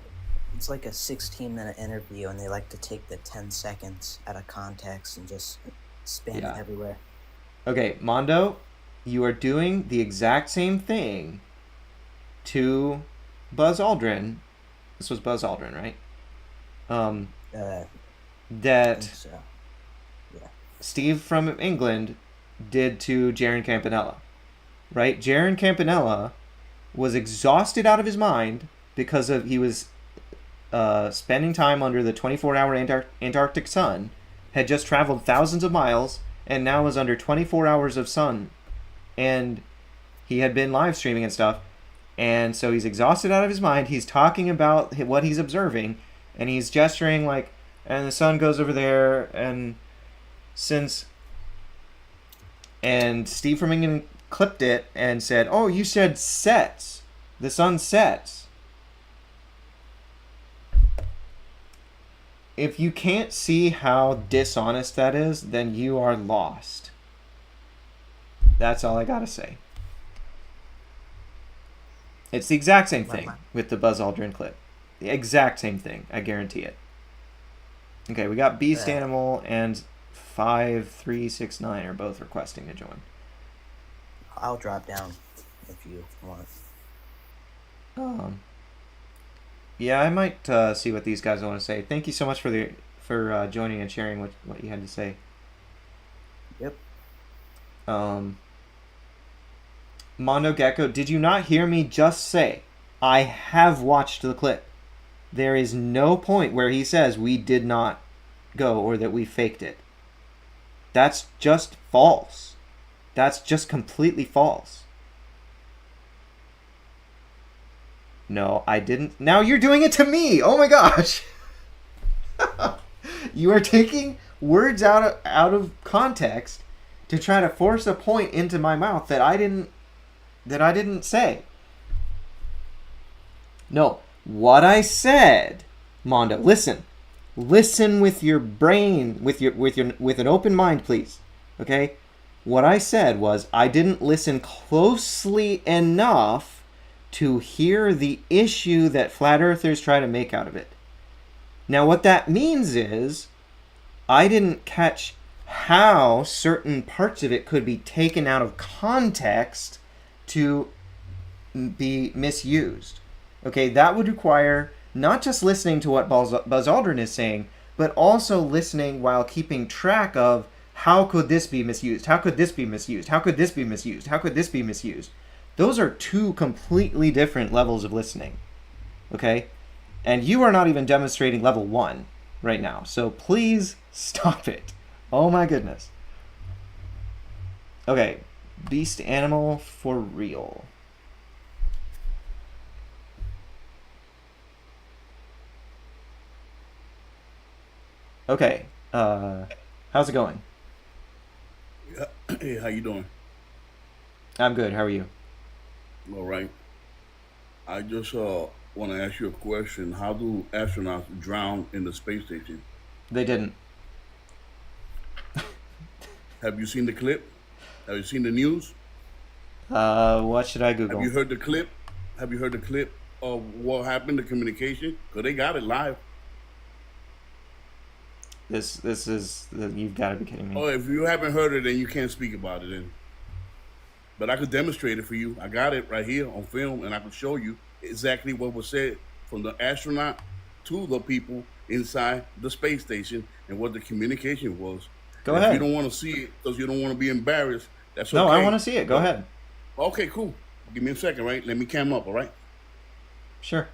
it's like a 16-minute interview, and they like to take the 10 seconds out of context and just spam it everywhere. Okay, Mondo, you are doing the exact same thing to Buzz Aldrin. This was Buzz Aldrin, right? I That think so. Yeah. Steve from England did to Jaron Campanella, right? Jaron Campanella was exhausted out of his mind because he was spending time under the 24-hour Antarctic sun, had just traveled thousands of miles, and now was under 24 hours of sun, and he had been live streaming and stuff, and so he's exhausted out of his mind. He's talking about what he's observing, and he's gesturing like, and the sun goes over there, and Steve from England clipped it and said, "Oh, you said sets. The sun sets." If you can't see how dishonest that is, then you are lost. That's all I gotta say. It's the exact same thing with the Buzz Aldrin clip. The exact same thing. I guarantee it. Okay, we got Beast Animal and 5369 are both requesting to join. I'll drop down if you want. Yeah, I might see what these guys want to say. Thank you so much for joining and sharing what you had to say. Yep. Mondo Gecko, did you not hear me just say, I have watched the clip. There is no point where he says we did not go or that we faked it. That's just false. That's just completely false. No, I didn't. Now you're doing it to me. Oh my gosh. You are taking words out of context to try to force a point into my mouth that I didn't say. No, what I said, Mondo, listen with your brain, with an open mind, please. Okay? What I said was I didn't listen closely enough to hear the issue that flat earthers try to make out of it. Now, what that means is I didn't catch how certain parts of it could be taken out of context to be misused. Okay, that would require not just listening to what Buzz Aldrin is saying, but also listening while keeping track of how could this be misused? How could this be misused? How could this be misused? How could this be misused? Those are two completely different levels of listening. Okay? And you are not even demonstrating level 1 right now. So please stop it. Oh my goodness. Okay. Beast animal for real. Okay. How's it going? Hey, how you doing? I'm good. How are you? All right. I just want to ask you a question. How do astronauts drown in the space station? They didn't. Have you seen the clip? Have you seen the news? What should I Have Google? you heard the clip? Have you heard the clip of what happened, the communication? Because they got it live. This is you've got to be kidding Oh, me. if you haven't heard it, then you can't speak about it. Then, but I could demonstrate it for you. I got it right here on film, and I can show you exactly what was said from the astronaut to the people inside the space station and what the communication was. Go And if you ahead. don't want to see it because you don't want to be embarrassed, that's No, okay. I want to see it. Go But- ahead. Okay, cool. Give me a second, right? Let me cam up, all right? Sure.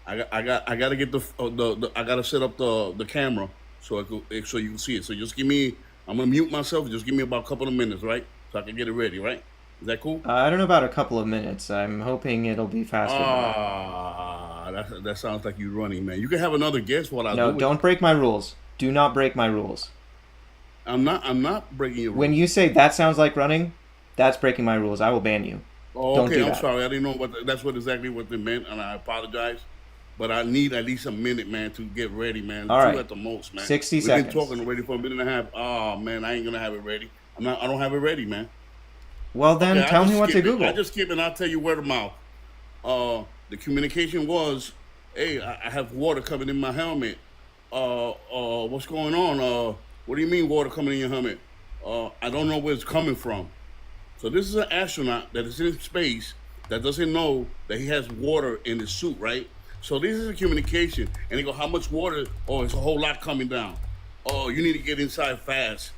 I got to get I got to set up the camera so so you can see it. So just give me. I'm gonna mute myself. Just give me about a couple of minutes, right? So I can get it ready, right? Is that cool? I don't know about a couple of minutes. I'm hoping it'll be faster than that. That sounds like you running, man. You can have another guest while I No, do it. don't break my rules. Do not break my rules. I'm not breaking your rules. When you say that sounds like running, that's breaking my rules. I will ban you. Oh, don't okay. do I'm that. sorry. I didn't know that's exactly what they meant, and I apologize. But I need at least a minute, man, to get ready, man. All 2 right. at the most, man. 60 We've seconds. been talking already for a minute and a half. Oh man, I ain't gonna have it ready. I don't have it ready, man. Well, then Okay, tell I me just what to skip it. Google. I just skip it and I'll tell you word of mouth. The communication was, hey, I have water coming in my helmet. What's going on? What do you mean water coming in your helmet? I don't know where it's coming from. So this is an astronaut that is in space that doesn't know that he has water in his suit, right? So this is a communication. And they go, how much water? Oh, it's a whole lot coming down. Oh, you need to get inside fast.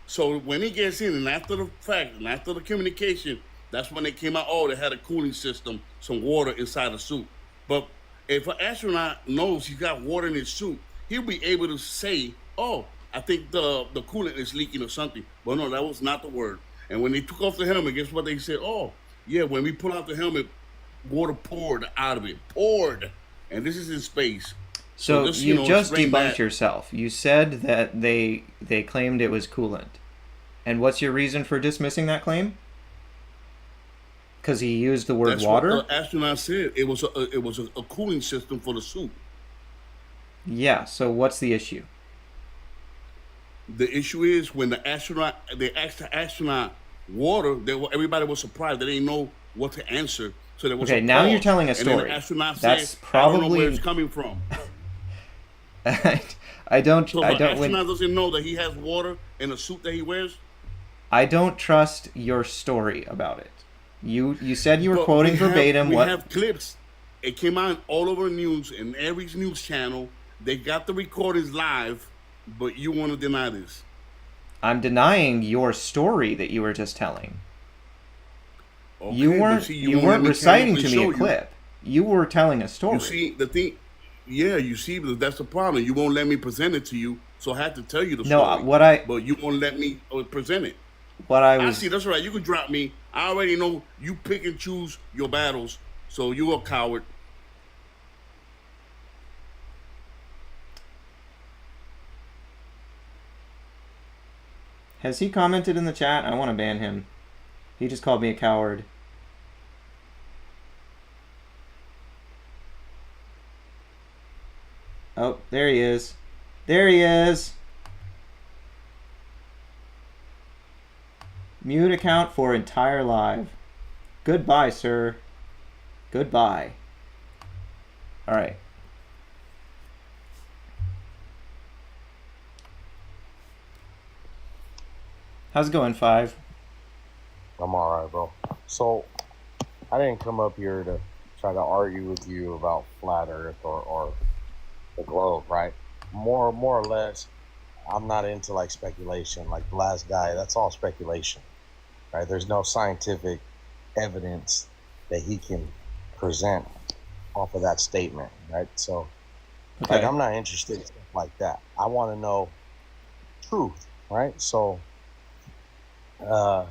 So when he gets in, and after the fact, and after the communication, that's when they came out. Oh, they had a cooling system, some water inside the suit. But if an astronaut knows he's got water in his suit, he'll be able to say, "Oh, I think the coolant is leaking or something." But no, that was not the word. And when they took off the helmet, guess what they said? Oh, yeah, when we pull out the helmet, water poured out of it, poured, and this is in space. So just, you just explain debunked that. yourself. You said that they claimed it was coolant. And what's your reason for dismissing that claim? Because he used the word That's water? what the astronaut said. It was a cooling system for the suit. Yeah, so what's the issue? The issue is when they asked the astronaut water, everybody was surprised. They didn't know what to answer. So there was Okay, a now you're pause. telling a And then story. the astronaut That's said, I don't know where probably- it's coming from. I don't So the when- astronaut doesn't know that he has water in a suit that he wears. I don't trust your story about it. You said you were But quoting we have- verbatim we what have clips. It came out all over the news in every news channel. They got the recordings live, but you want to deny this. I'm denying your story that you were just telling. Okay, You but weren't see, you won't let weren't me reciting come to up and me show a you. clip. You were telling a story. You see, the thing, yeah, you see, that's the problem. You won't let me present it to you, so I have to tell you the No, story. what But you won't let me present it. I I was see, that's right. You can drop me. I already know you pick and choose your battles, so you're a coward. Has he commented in the chat? I want to ban him. He just called me a coward. Oh, there he is. There he is. Mute account for entire live. Goodbye, sir. Goodbye. All right. How's it going, Five? I'm all right, bro. So, I didn't come up here to try to argue with you about flat Earth or the globe, right? More or less, I'm not into like speculation. Like the last guy, that's all speculation, right? There's no scientific evidence that he can present off of that statement, right? So, like, Okay. I'm not interested in stuff like that. I want to know truth, right? So, uh,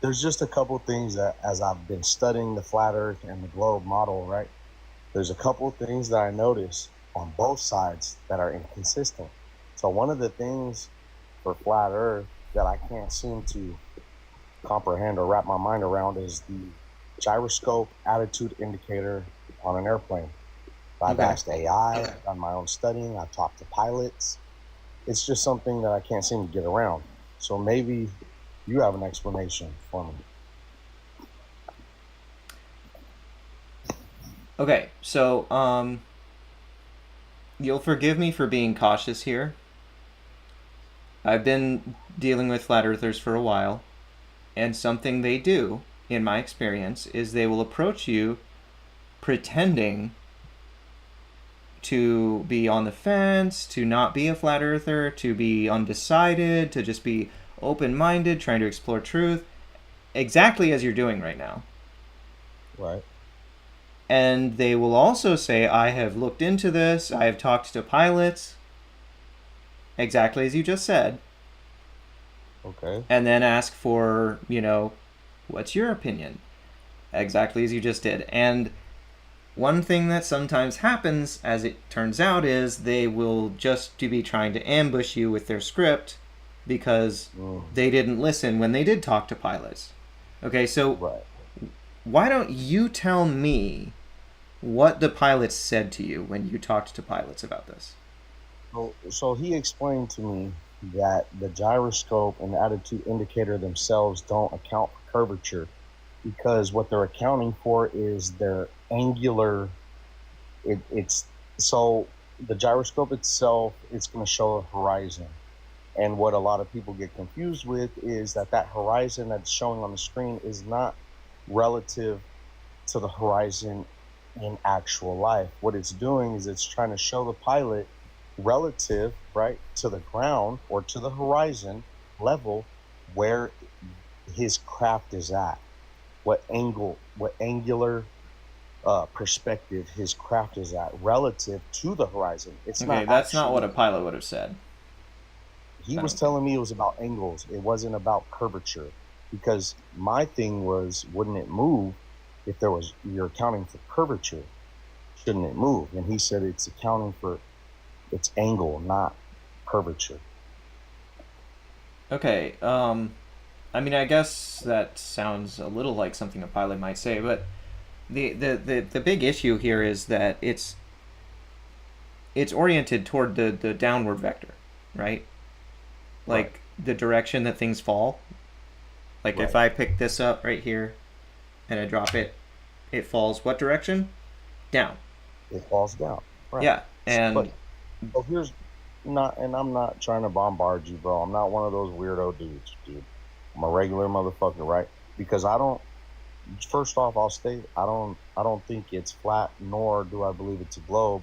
there's just a couple things that, as I've been studying the flat Earth and the globe model, right? There's a couple things that I notice on both sides that are inconsistent. So, one of the things for flat Earth that I can't seem to comprehend or wrap my mind around is the gyroscope attitude indicator on an airplane. I've Okay. asked AI, I've done my own studying, I've talked to pilots. It's just something that I can't seem to get around. So maybe you have an explanation for me. Okay, so you'll forgive me for being cautious here. I've been dealing with flat earthers for a while, and something they do, in my experience, is they will approach you pretending to be on the fence, to not be a flat earther, to be undecided, to just be open-minded, trying to explore truth, exactly as you're doing right now. Right. And they will also say, I have looked into this, I have talked to pilots, exactly as you just said. Okay. And then ask for, what's your opinion? Exactly as you just did. And one thing that sometimes happens, as it turns out, is they will just be trying to ambush you with their script because they didn't listen when they did talk to pilots. Okay, so Right. why don't you tell me what the pilots said to you when you talked to pilots about this? So he explained to me that the gyroscope and the attitude indicator themselves don't account for curvature because what they're accounting for is their angular. It's so the gyroscope itself, it's going to show a horizon. And what a lot of people get confused with is that that horizon that's showing on the screen is not relative to the horizon in actual life. What it's doing is it's trying to show the pilot relative, right, to the ground or to the horizon level where his craft is at, what angular perspective his craft is at relative to the horizon. It's Okay, not that's not what a actually. pilot would have said. He I was don't telling me it was about angles. It wasn't about curvature. Because my thing was, wouldn't it move if you're accounting for curvature? Shouldn't it move? And he said it's accounting for its angle, not curvature. Okay, I mean, I guess that sounds a little like something a pilot might say, but the big issue here is that it's oriented toward the downward vector, right? Like Right. the direction that things fall. Like if Right. I pick this up right here and I drop it, it falls what direction? Down. It falls down. Right. Yeah, and But here's not, and I'm not trying to bombard you, bro. I'm not one of those weirdo dudes, dude. I'm a regular motherfucker, right? Because I don't. First off, I'll state I don't think it's flat, nor do I believe it's a globe.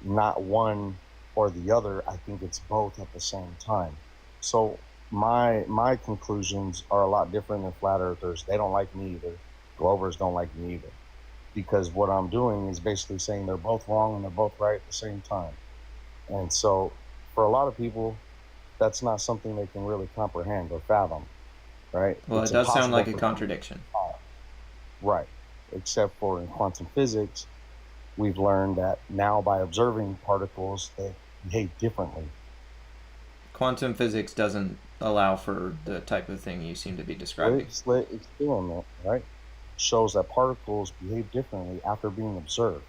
Not one or the other. I think it's both at the same time. So my conclusions are a lot different than flat earthers. They don't like me either. Glovers don't like me either. Because what I'm doing is basically saying they're both wrong and they're both right at the same time. And so for a lot of people, that's not something they can really comprehend or fathom, right? well, It's it does sound impossible like a for contradiction. right. Except for in quantum physics, we've learned that now by observing particles, they behave differently. Quantum physics doesn't allow for the type of thing you seem to be describing. Slit experiment, right, shows that particles behave differently after being observed.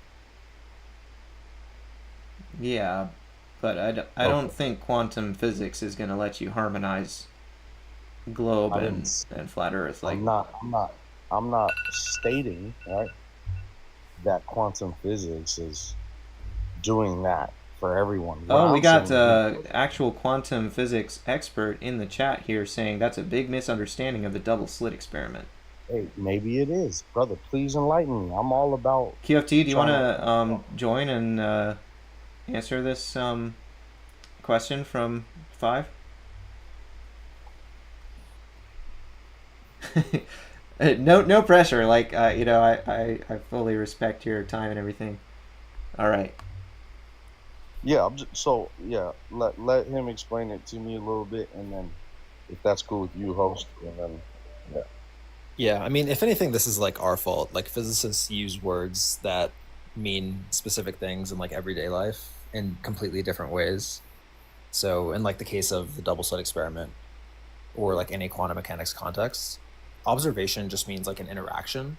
Yeah, but I don't think quantum physics is going to let you harmonize globe and flat Earth. Like I'm not stating, right, that quantum physics is doing that for everyone. Oh, we got actual quantum physics expert in the chat here saying that's a big misunderstanding of the double slit experiment. Hey, maybe it is, brother. Please enlighten me. I'm all about. QFT, do you want to join and answer this question from 5? No pressure. Like, I fully respect your time and everything. All right. Yeah, let him explain it to me a little bit, and then if that's cool with you, host, and then yeah. Yeah, I mean, if anything, this is like our fault. Like physicists use words that mean specific things in like everyday life in completely different ways. So in like the case of the double slit experiment or like any quantum mechanics context, observation just means like an interaction.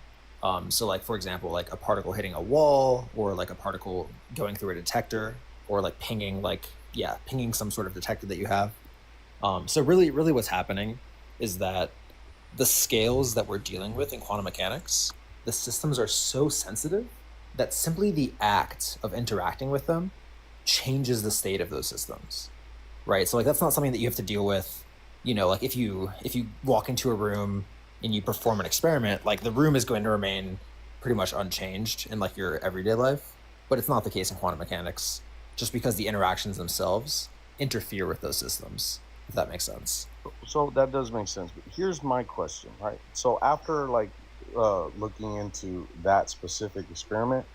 So like for example, like a particle hitting a wall or like a particle going through a detector or like pinging some sort of detector that you have. So really what's happening is that the scales that we're dealing with in quantum mechanics, the systems are so sensitive that simply the act of interacting with them changes the state of those systems, right? So like that's not something that you have to deal with, like if you walk into a room and you perform an experiment, like the room is going to remain pretty much unchanged in like your everyday life, but it's not the case in quantum mechanics, just because the interactions themselves interfere with those systems, if that makes sense. So that does make sense. But here's my question, right? So after looking into that specific experiment,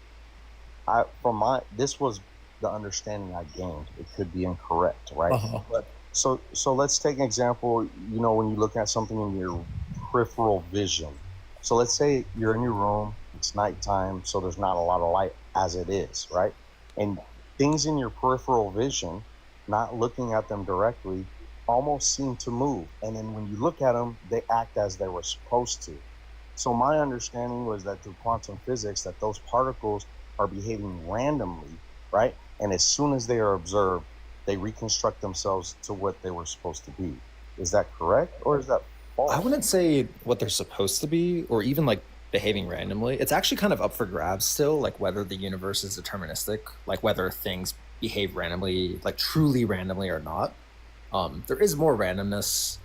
this was the understanding I gained. It could be incorrect, right? Uh-huh. But so let's take an example. When you look at something in your peripheral vision. So let's say you're in your room. It's nighttime, so there's not a lot of light as it is, right? And things in your peripheral vision, not looking at them directly, almost seem to move. And then when you look at them, they act as they were supposed to. So my understanding was that through quantum physics, that those particles are behaving randomly, right? And as soon as they are observed, they reconstruct themselves to what they were supposed to be. Is that correct, or is that false? I wouldn't say what they're supposed to be, or even like behaving randomly. It's actually kind of up for grabs still, like whether the universe is deterministic, like whether things behave randomly, like truly randomly or not. There is more randomness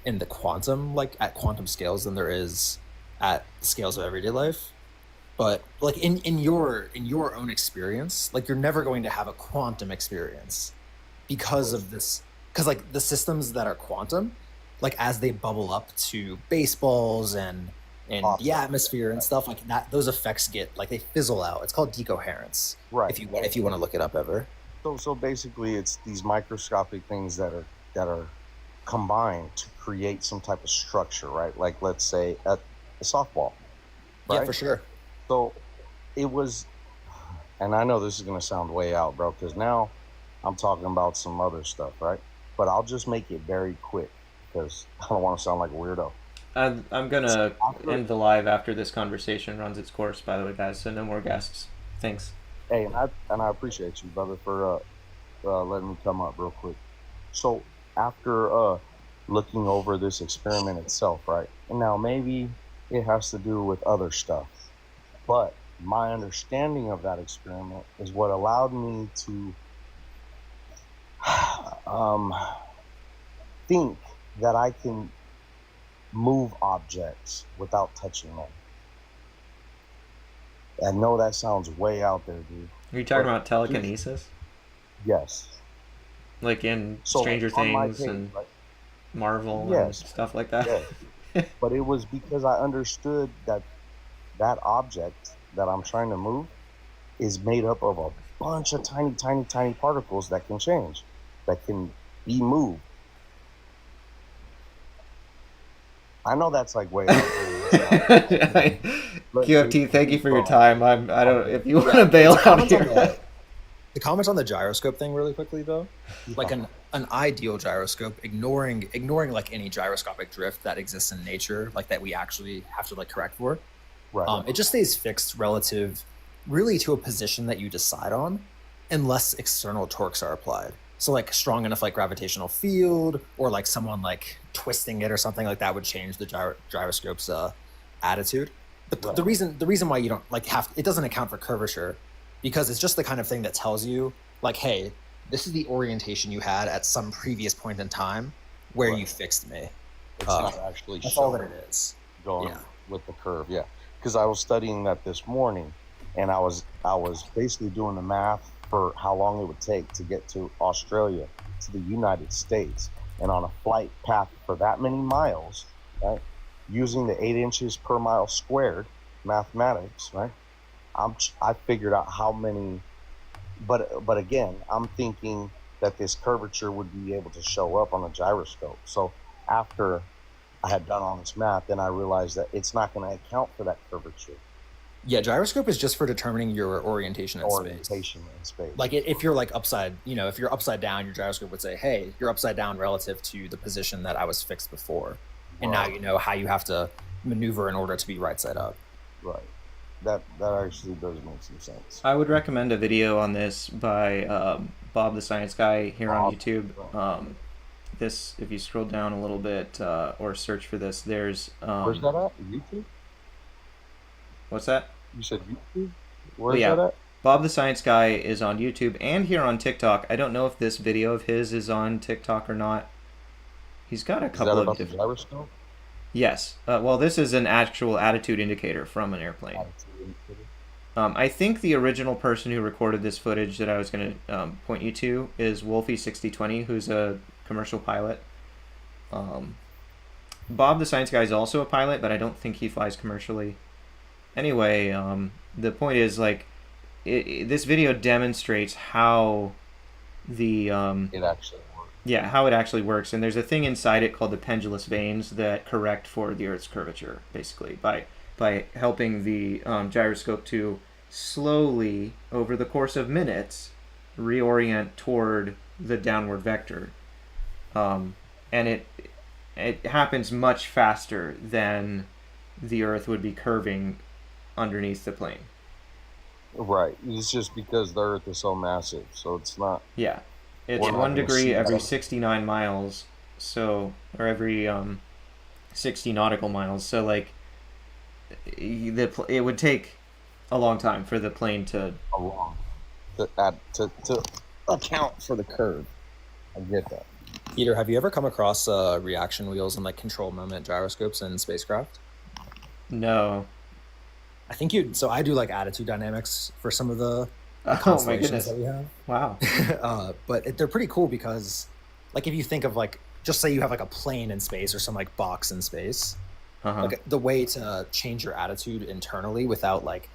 in the quantum, like at quantum scales, than there is at scales of everyday life. But like in your own experience, like you're never going to have a quantum experience because of this, because like the systems that are quantum, like as they bubble up to baseballs and the atmosphere and stuff like that, those effects get like they fizzle out. It's called decoherence. Right. If you want to look it up ever. So basically, it's these microscopic things that are combined to create some type of structure, right? Like let's say at a softball. Right? Yeah, for sure. So it was, and I know this is gonna sound way out, bro, because now I'm talking about some other stuff, right? But I'll just make it very quick because I don't want to sound like a weirdo. I'm gonna end the live after this conversation runs its course, by the way, guys. So no more guests. Thanks. Hey, and I appreciate you, brother, for letting me come up real quick. So after looking over this experiment itself, right? And now maybe it has to do with other stuff, but my understanding of that experiment is what allowed me to think that I can move objects without touching them. I know that sounds way out there, dude. Are you talking about telekinesis? Yes. Like in Stranger Things and Marvel and stuff like that? Yes. But it was because I understood that object that I'm trying to move is made up of a bunch of tiny particles that can change, that can be moved. I know that's like way out there. QFT, thank you for your time. I don't. If you want to bail out here. The comments on the gyroscope thing, really quickly though, like an ideal gyroscope, ignoring like any gyroscopic drift that exists in nature, like that we actually have to like correct for. Right. It just stays fixed relative, really, to a position that you decide on, unless external torques are applied. So like strong enough like gravitational field, or like someone like twisting it or something like that would change the gyroscope's attitude. But the reason why you don't like it doesn't account for curvature, because it's just the kind of thing that tells you like, hey, this is the orientation you had at some previous point in time where you fixed me. It's not actually that's all that it is. Going with the curve, yeah. Because I was studying that this morning, and I was basically doing the math for how long it would take to get to Australia, to the United States. And on a flight path for that many miles, right, using the 8 inches per mile squared mathematics, right, I figured out how many. But again, I'm thinking that this curvature would be able to show up on a gyroscope. So after I had done all this math, then I realized that it's not going to account for that curvature. Yeah, gyroscope is just for determining your orientation in space. Like if you're like upside, if you're upside down, your gyroscope would say, "Hey, you're upside down relative to the position that I was fixed before," and now you know how you have to maneuver in order to be right side up. Right. That actually does make some sense. I would recommend a video on this by Bob the Science Guy here on YouTube. This, if you scroll down a little bit or search for this, there's where's that at? YouTube? What's that? You said YouTube? Where's that at? Bob the Science Guy is on YouTube and here on TikTok. I don't know if this video of his is on TikTok or not. He's got a couple of different. The gyroscope? Yes. Well, this is an actual attitude indicator from an airplane. I think the original person who recorded this footage that I was going to point you to is Wolfie6020, who's a commercial pilot. Bob the Science Guy is also a pilot, but I don't think he flies commercially. Anyway, the point is, like, this video demonstrates how the it actually works. Yeah, how it actually works. And there's a thing inside it called the pendulous vanes that correct for the Earth's curvature, basically, by helping the gyroscope to slowly, over the course of minutes, reorient toward the downward vector. And it happens much faster than the Earth would be curving underneath the plane. Right. It's just because the Earth is so massive, so it's not. Yeah, it's 1 degree every 69 miles, or every 60 nautical miles. So like, it would take a long time for the plane to account for the curve. I get that. Peter, have you ever come across reaction wheels and like control moment gyroscopes in spacecraft? No. I think you. So I do like attitude dynamics for some of the constellations that we have. Wow. But they're pretty cool because, like, if you think of like, just say you have like a plane in space or some like box in space, like the way to change your attitude internally without like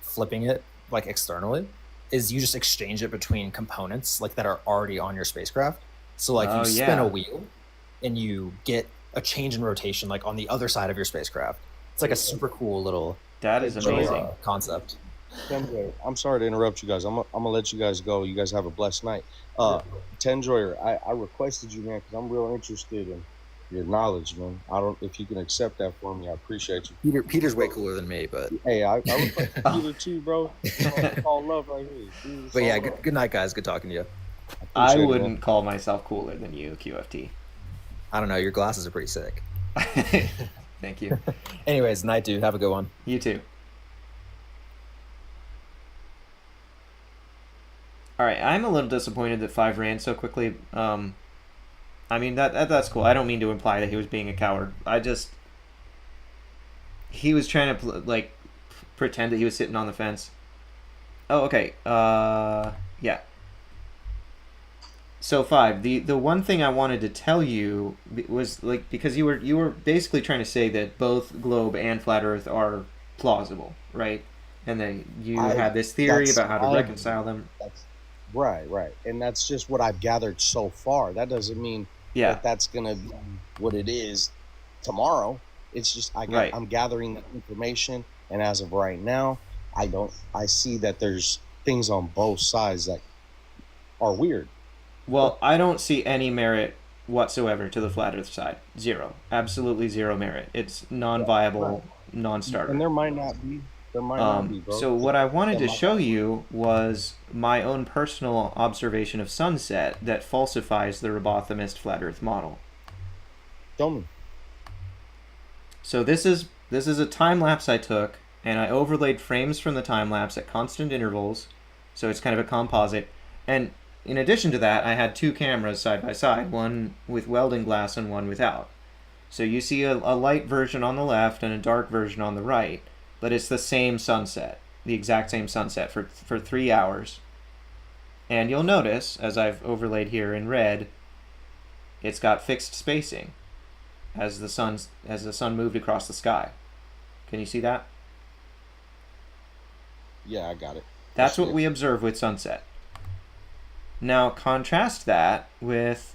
flipping it like externally is you just exchange it between components like that are already on your spacecraft. So like you spin a wheel and you get a change in rotation like on the other side of your spacecraft. It's like a super cool little concept. I'm sorry to interrupt you guys. I'm gonna let you guys go. You guys have a blessed night. Tenjoyer, I requested you, man, because I'm real interested in your knowledge, man. If you can accept that for me, I appreciate you. Peter's way cooler than me, but hey, I requested Peter too, bro. It's all love right here. But yeah, good night, guys. Good talking to you. I wouldn't call myself cooler than you, QFT. I don't know. Your glasses are pretty sick. Thank you. Anyways, night, dude. Have a good one. You too. All right, I'm a little disappointed that 5 ran so quickly. I mean, that's cool. I don't mean to imply that he was being a coward. He was trying to pretend that he was sitting on the fence. Oh, okay. Yeah. So 5, the one thing I wanted to tell you was like, because you were basically trying to say that both globe and flat Earth are plausible, right? And then you had this theory about how to reconcile them. Right, and that's just what I've gathered so far. That doesn't mean that that's gonna be what it is tomorrow. It's just I'm gathering the information, and as of right now, I see that there's things on both sides that are weird. Well, I don't see any merit whatsoever to the flat Earth side. Zero. Absolutely zero merit. It's non-viable, non-starter. And there might not be. Bro. So what I wanted to show you was my own personal observation of sunset that falsifies the Robothemist flat Earth model. Show me. So this is a time lapse I took, and I overlaid frames from the time lapse at constant intervals, so it's kind of a composite. And in addition to that, I had 2 cameras side by side, one with welding glass and one without. So you see a light version on the left and a dark version on the right, but it's the same sunset, the exact same sunset for 3 hours. And you'll notice, as I've overlaid here in red, it's got fixed spacing as the sun moved across the sky. Can you see that? Yeah, I got it. That's what we observe with sunset. Now contrast that with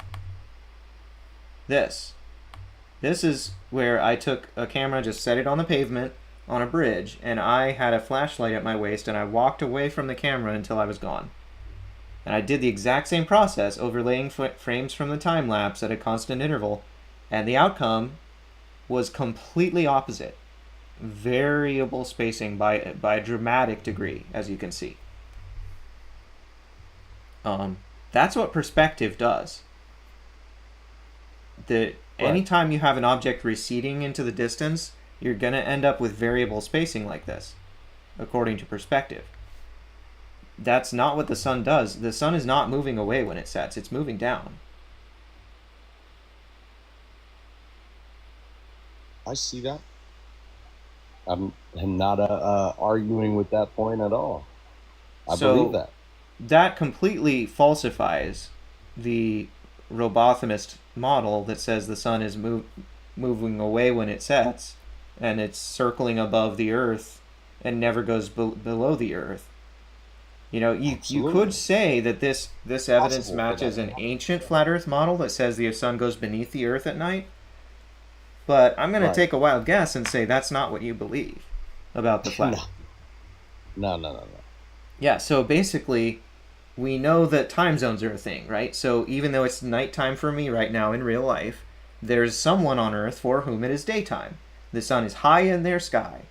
this. This is where I took a camera, just set it on the pavement on a bridge, and I had a flashlight at my waist, and I walked away from the camera until I was gone. And I did the exact same process, overlaying frames from the time lapse at a constant interval, and the outcome was completely opposite. Variable spacing by a dramatic degree, as you can see. That's what perspective does. Anytime you have an object receding into the distance, you're going to end up with variable spacing like this, according to perspective. That's not what the sun does. The sun is not moving away when it sets. It's moving down. I see that. I'm not arguing with that point at all. I believe that. That completely falsifies the robothemist model that says the sun is moving away when it sets, and it's circling above the Earth and never goes below the Earth. You know, you could say that this evidence matches an ancient flat Earth model that says the sun goes beneath the Earth at night, but I'm going to take a wild guess and say that's not what you believe about the flat Earth. No. Yeah, so basically, we know that time zones are a thing, right? So even though it's nighttime for me right now in real life, there's someone on Earth for whom it is daytime. The sun is high in their sky,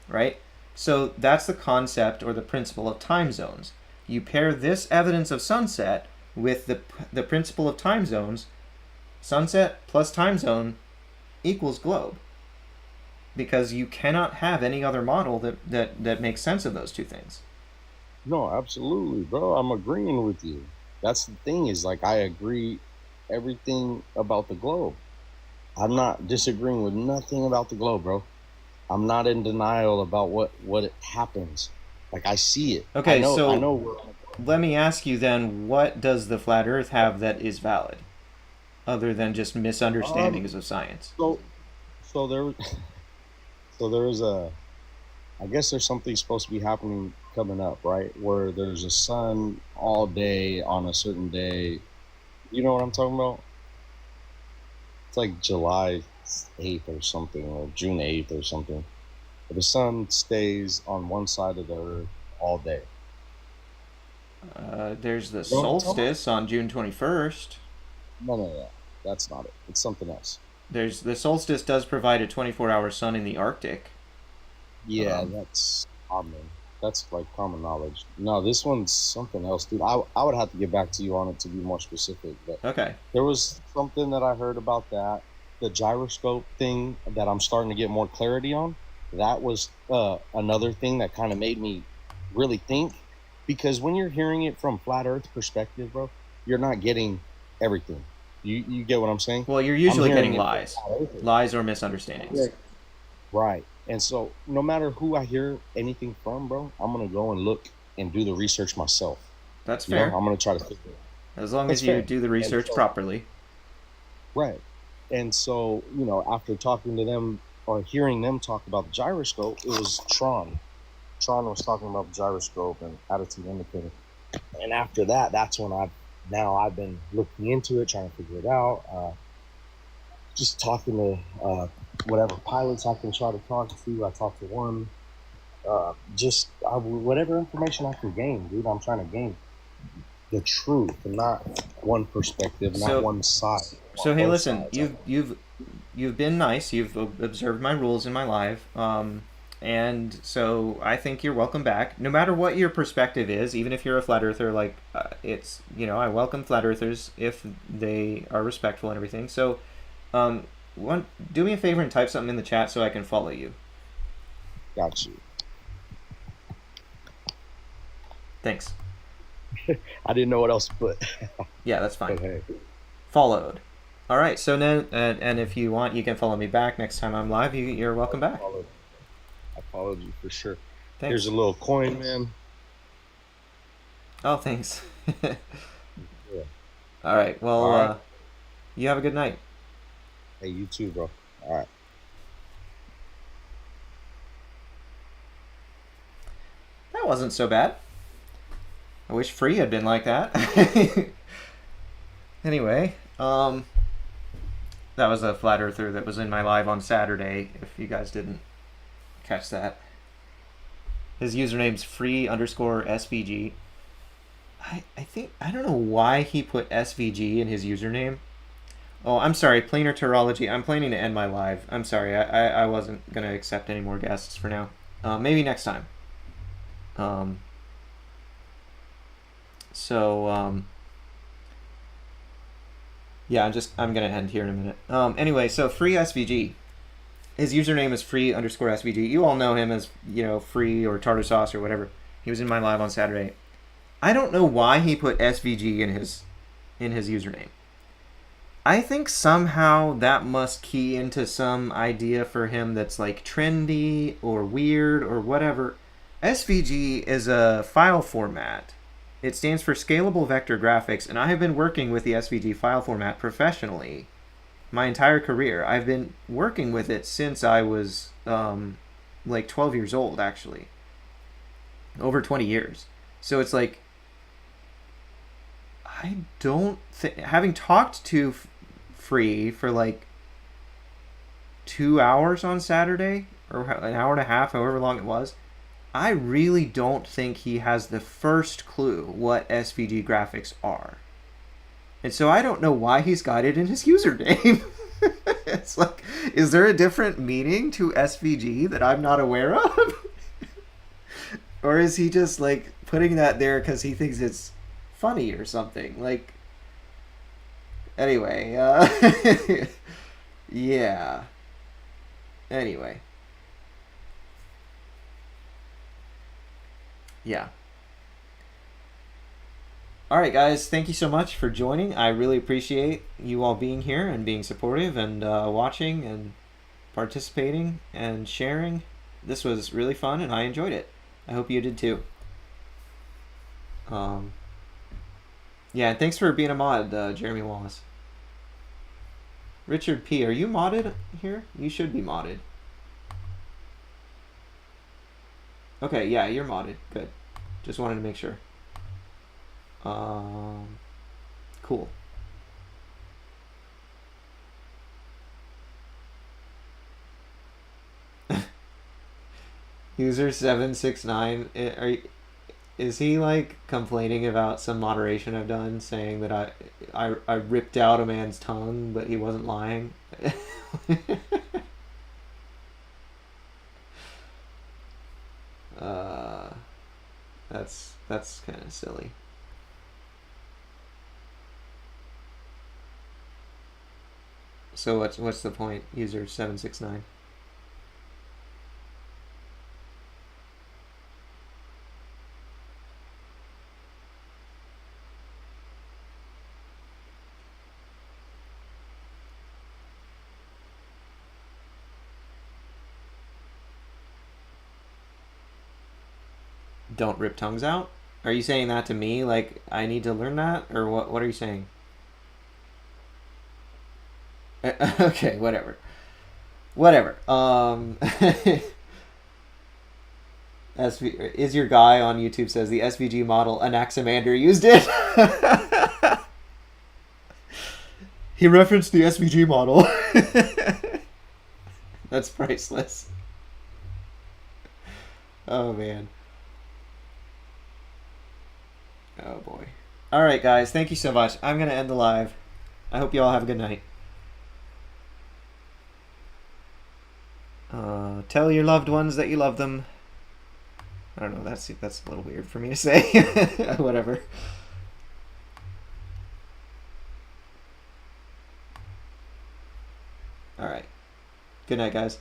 right? So that's the concept or the principle of time zones. You pair this evidence of sunset with the principle of time zones. Sunset plus time zone equals globe. Because you cannot have any other model that makes sense of those two things. No, absolutely, bro. I'm agreeing with you. That's the thing, is like, I agree everything about the globe. I'm not disagreeing with nothing about the globe, bro. I'm not in denial about what it happens. Like, I see it. Okay, let me ask you then, what does the flat Earth have that is valid, other than just misunderstandings of science? So there is I guess there's something supposed to be happening coming up, right? Where there's a sun all day on a certain day. You know what I'm talking about? It's like July 8th or something, or June 8th or something. But the sun stays on one side of the Earth all day. There's the solstice on June 21st. No. That's not it. It's something else. The solstice does provide a 24-hour sun in the Arctic. Yeah, that's common. That's like common knowledge. No, this one's something else, dude. I would have to get back to you on it to be more specific. But okay. There was something that I heard about that. The gyroscope thing that I'm starting to get more clarity on. That was another thing that kind of made me really think. Because when you're hearing it from flat Earth perspective, bro, you're not getting everything. You get what I'm saying? Well, you're usually getting lies or misunderstandings. Yeah. Right. And so no matter who I hear anything from, bro, I'm going to go and look and do the research myself. That's fair. I'm going to try to figure it out. As long as you do the research properly. Right. And so, after talking to them or hearing them talk about the gyroscope, it was Tron. Tron was talking about the gyroscope and attitude indicator. And after that, that's when I've been looking into it, trying to figure it out. Just talking to whatever pilots I can try to talk to. I talked to one. Whatever information I can gain, dude. I'm trying to gain the truth, and not one perspective, not one side. So hey, listen, you've been nice. You've observed my rules in my live, and so I think you're welcome back. No matter what your perspective is, even if you're a flat earther, I welcome flat earthers if they are respectful and everything. So. Do me a favor and type something in the chat so I can follow you. Got you. Thanks. I didn't know what else to put. Yeah, that's fine. Okay. Followed. All right. So then, and if you want, you can follow me back next time I'm live. You're welcome back. I followed you for sure. Thanks. Here's a little coin, man. Oh, thanks. Yeah. All right. Well, All right. you have a good night. Hey, you too, bro. All right. That wasn't so bad. I wish Free had been like that. Anyway, that was a flat earther that was in my live on Saturday, if you guys didn't catch that. His username's free_SVG. I think, I don't know why he put SVG in his username. Oh, I'm sorry, Planar Terrology. I'm planning to end my live. I'm sorry, I wasn't going to accept any more guests for now. Maybe next time. Yeah, I'm going to end here in a minute. Anyway, so free SVG. His username is free_SVG. You all know him as, free or tartar sauce or whatever. He was in my live on Saturday. I don't know why he put SVG in his username. I think somehow that must key into some idea for him that's like trendy or weird or whatever. SVG is a file format. It stands for Scalable Vector Graphics, and I have been working with the SVG file format professionally my entire career. I've been working with it since I was like 12 years old, actually. Over 20 years. So it's like, I don't think, having talked to Free for like 2 hours on Saturday, or an hour and a half, however long it was, I really don't think he has the first clue what SVG graphics are. And so I don't know why he's got it in his username. It's like, is there a different meaning to SVG that I'm not aware of? Or is he just like putting that there because he thinks it's funny or something? Like, anyway, yeah. Anyway. Yeah. All right, guys. Thank you so much for joining. I really appreciate you all being here and being supportive and watching and participating and sharing. This was really fun, and I enjoyed it. I hope you did too. Yeah, and thanks for being a mod, Jeremy Wallace. Richard P., are you modded here? You should be modded. Okay, yeah, you're modded. Good. Just wanted to make sure. Cool. User 769, is he like complaining about some moderation I've done, saying that I ripped out a man's tongue, but he wasn't lying? That's kind of silly. So what's the point, user 769? Don't rip tongues out? Are you saying that to me? Like, I need to learn that? Or what are you saying? Okay, whatever. Is your guy on YouTube says the SVG model Anaximander used it? He referenced the SVG model. That's priceless. Oh, man. Oh, boy. All right, guys. Thank you so much. I'm going to end the live. I hope you all have a good night. Tell your loved ones that you love them. I don't know. That's a little weird for me to say. Whatever. All right. Good night, guys.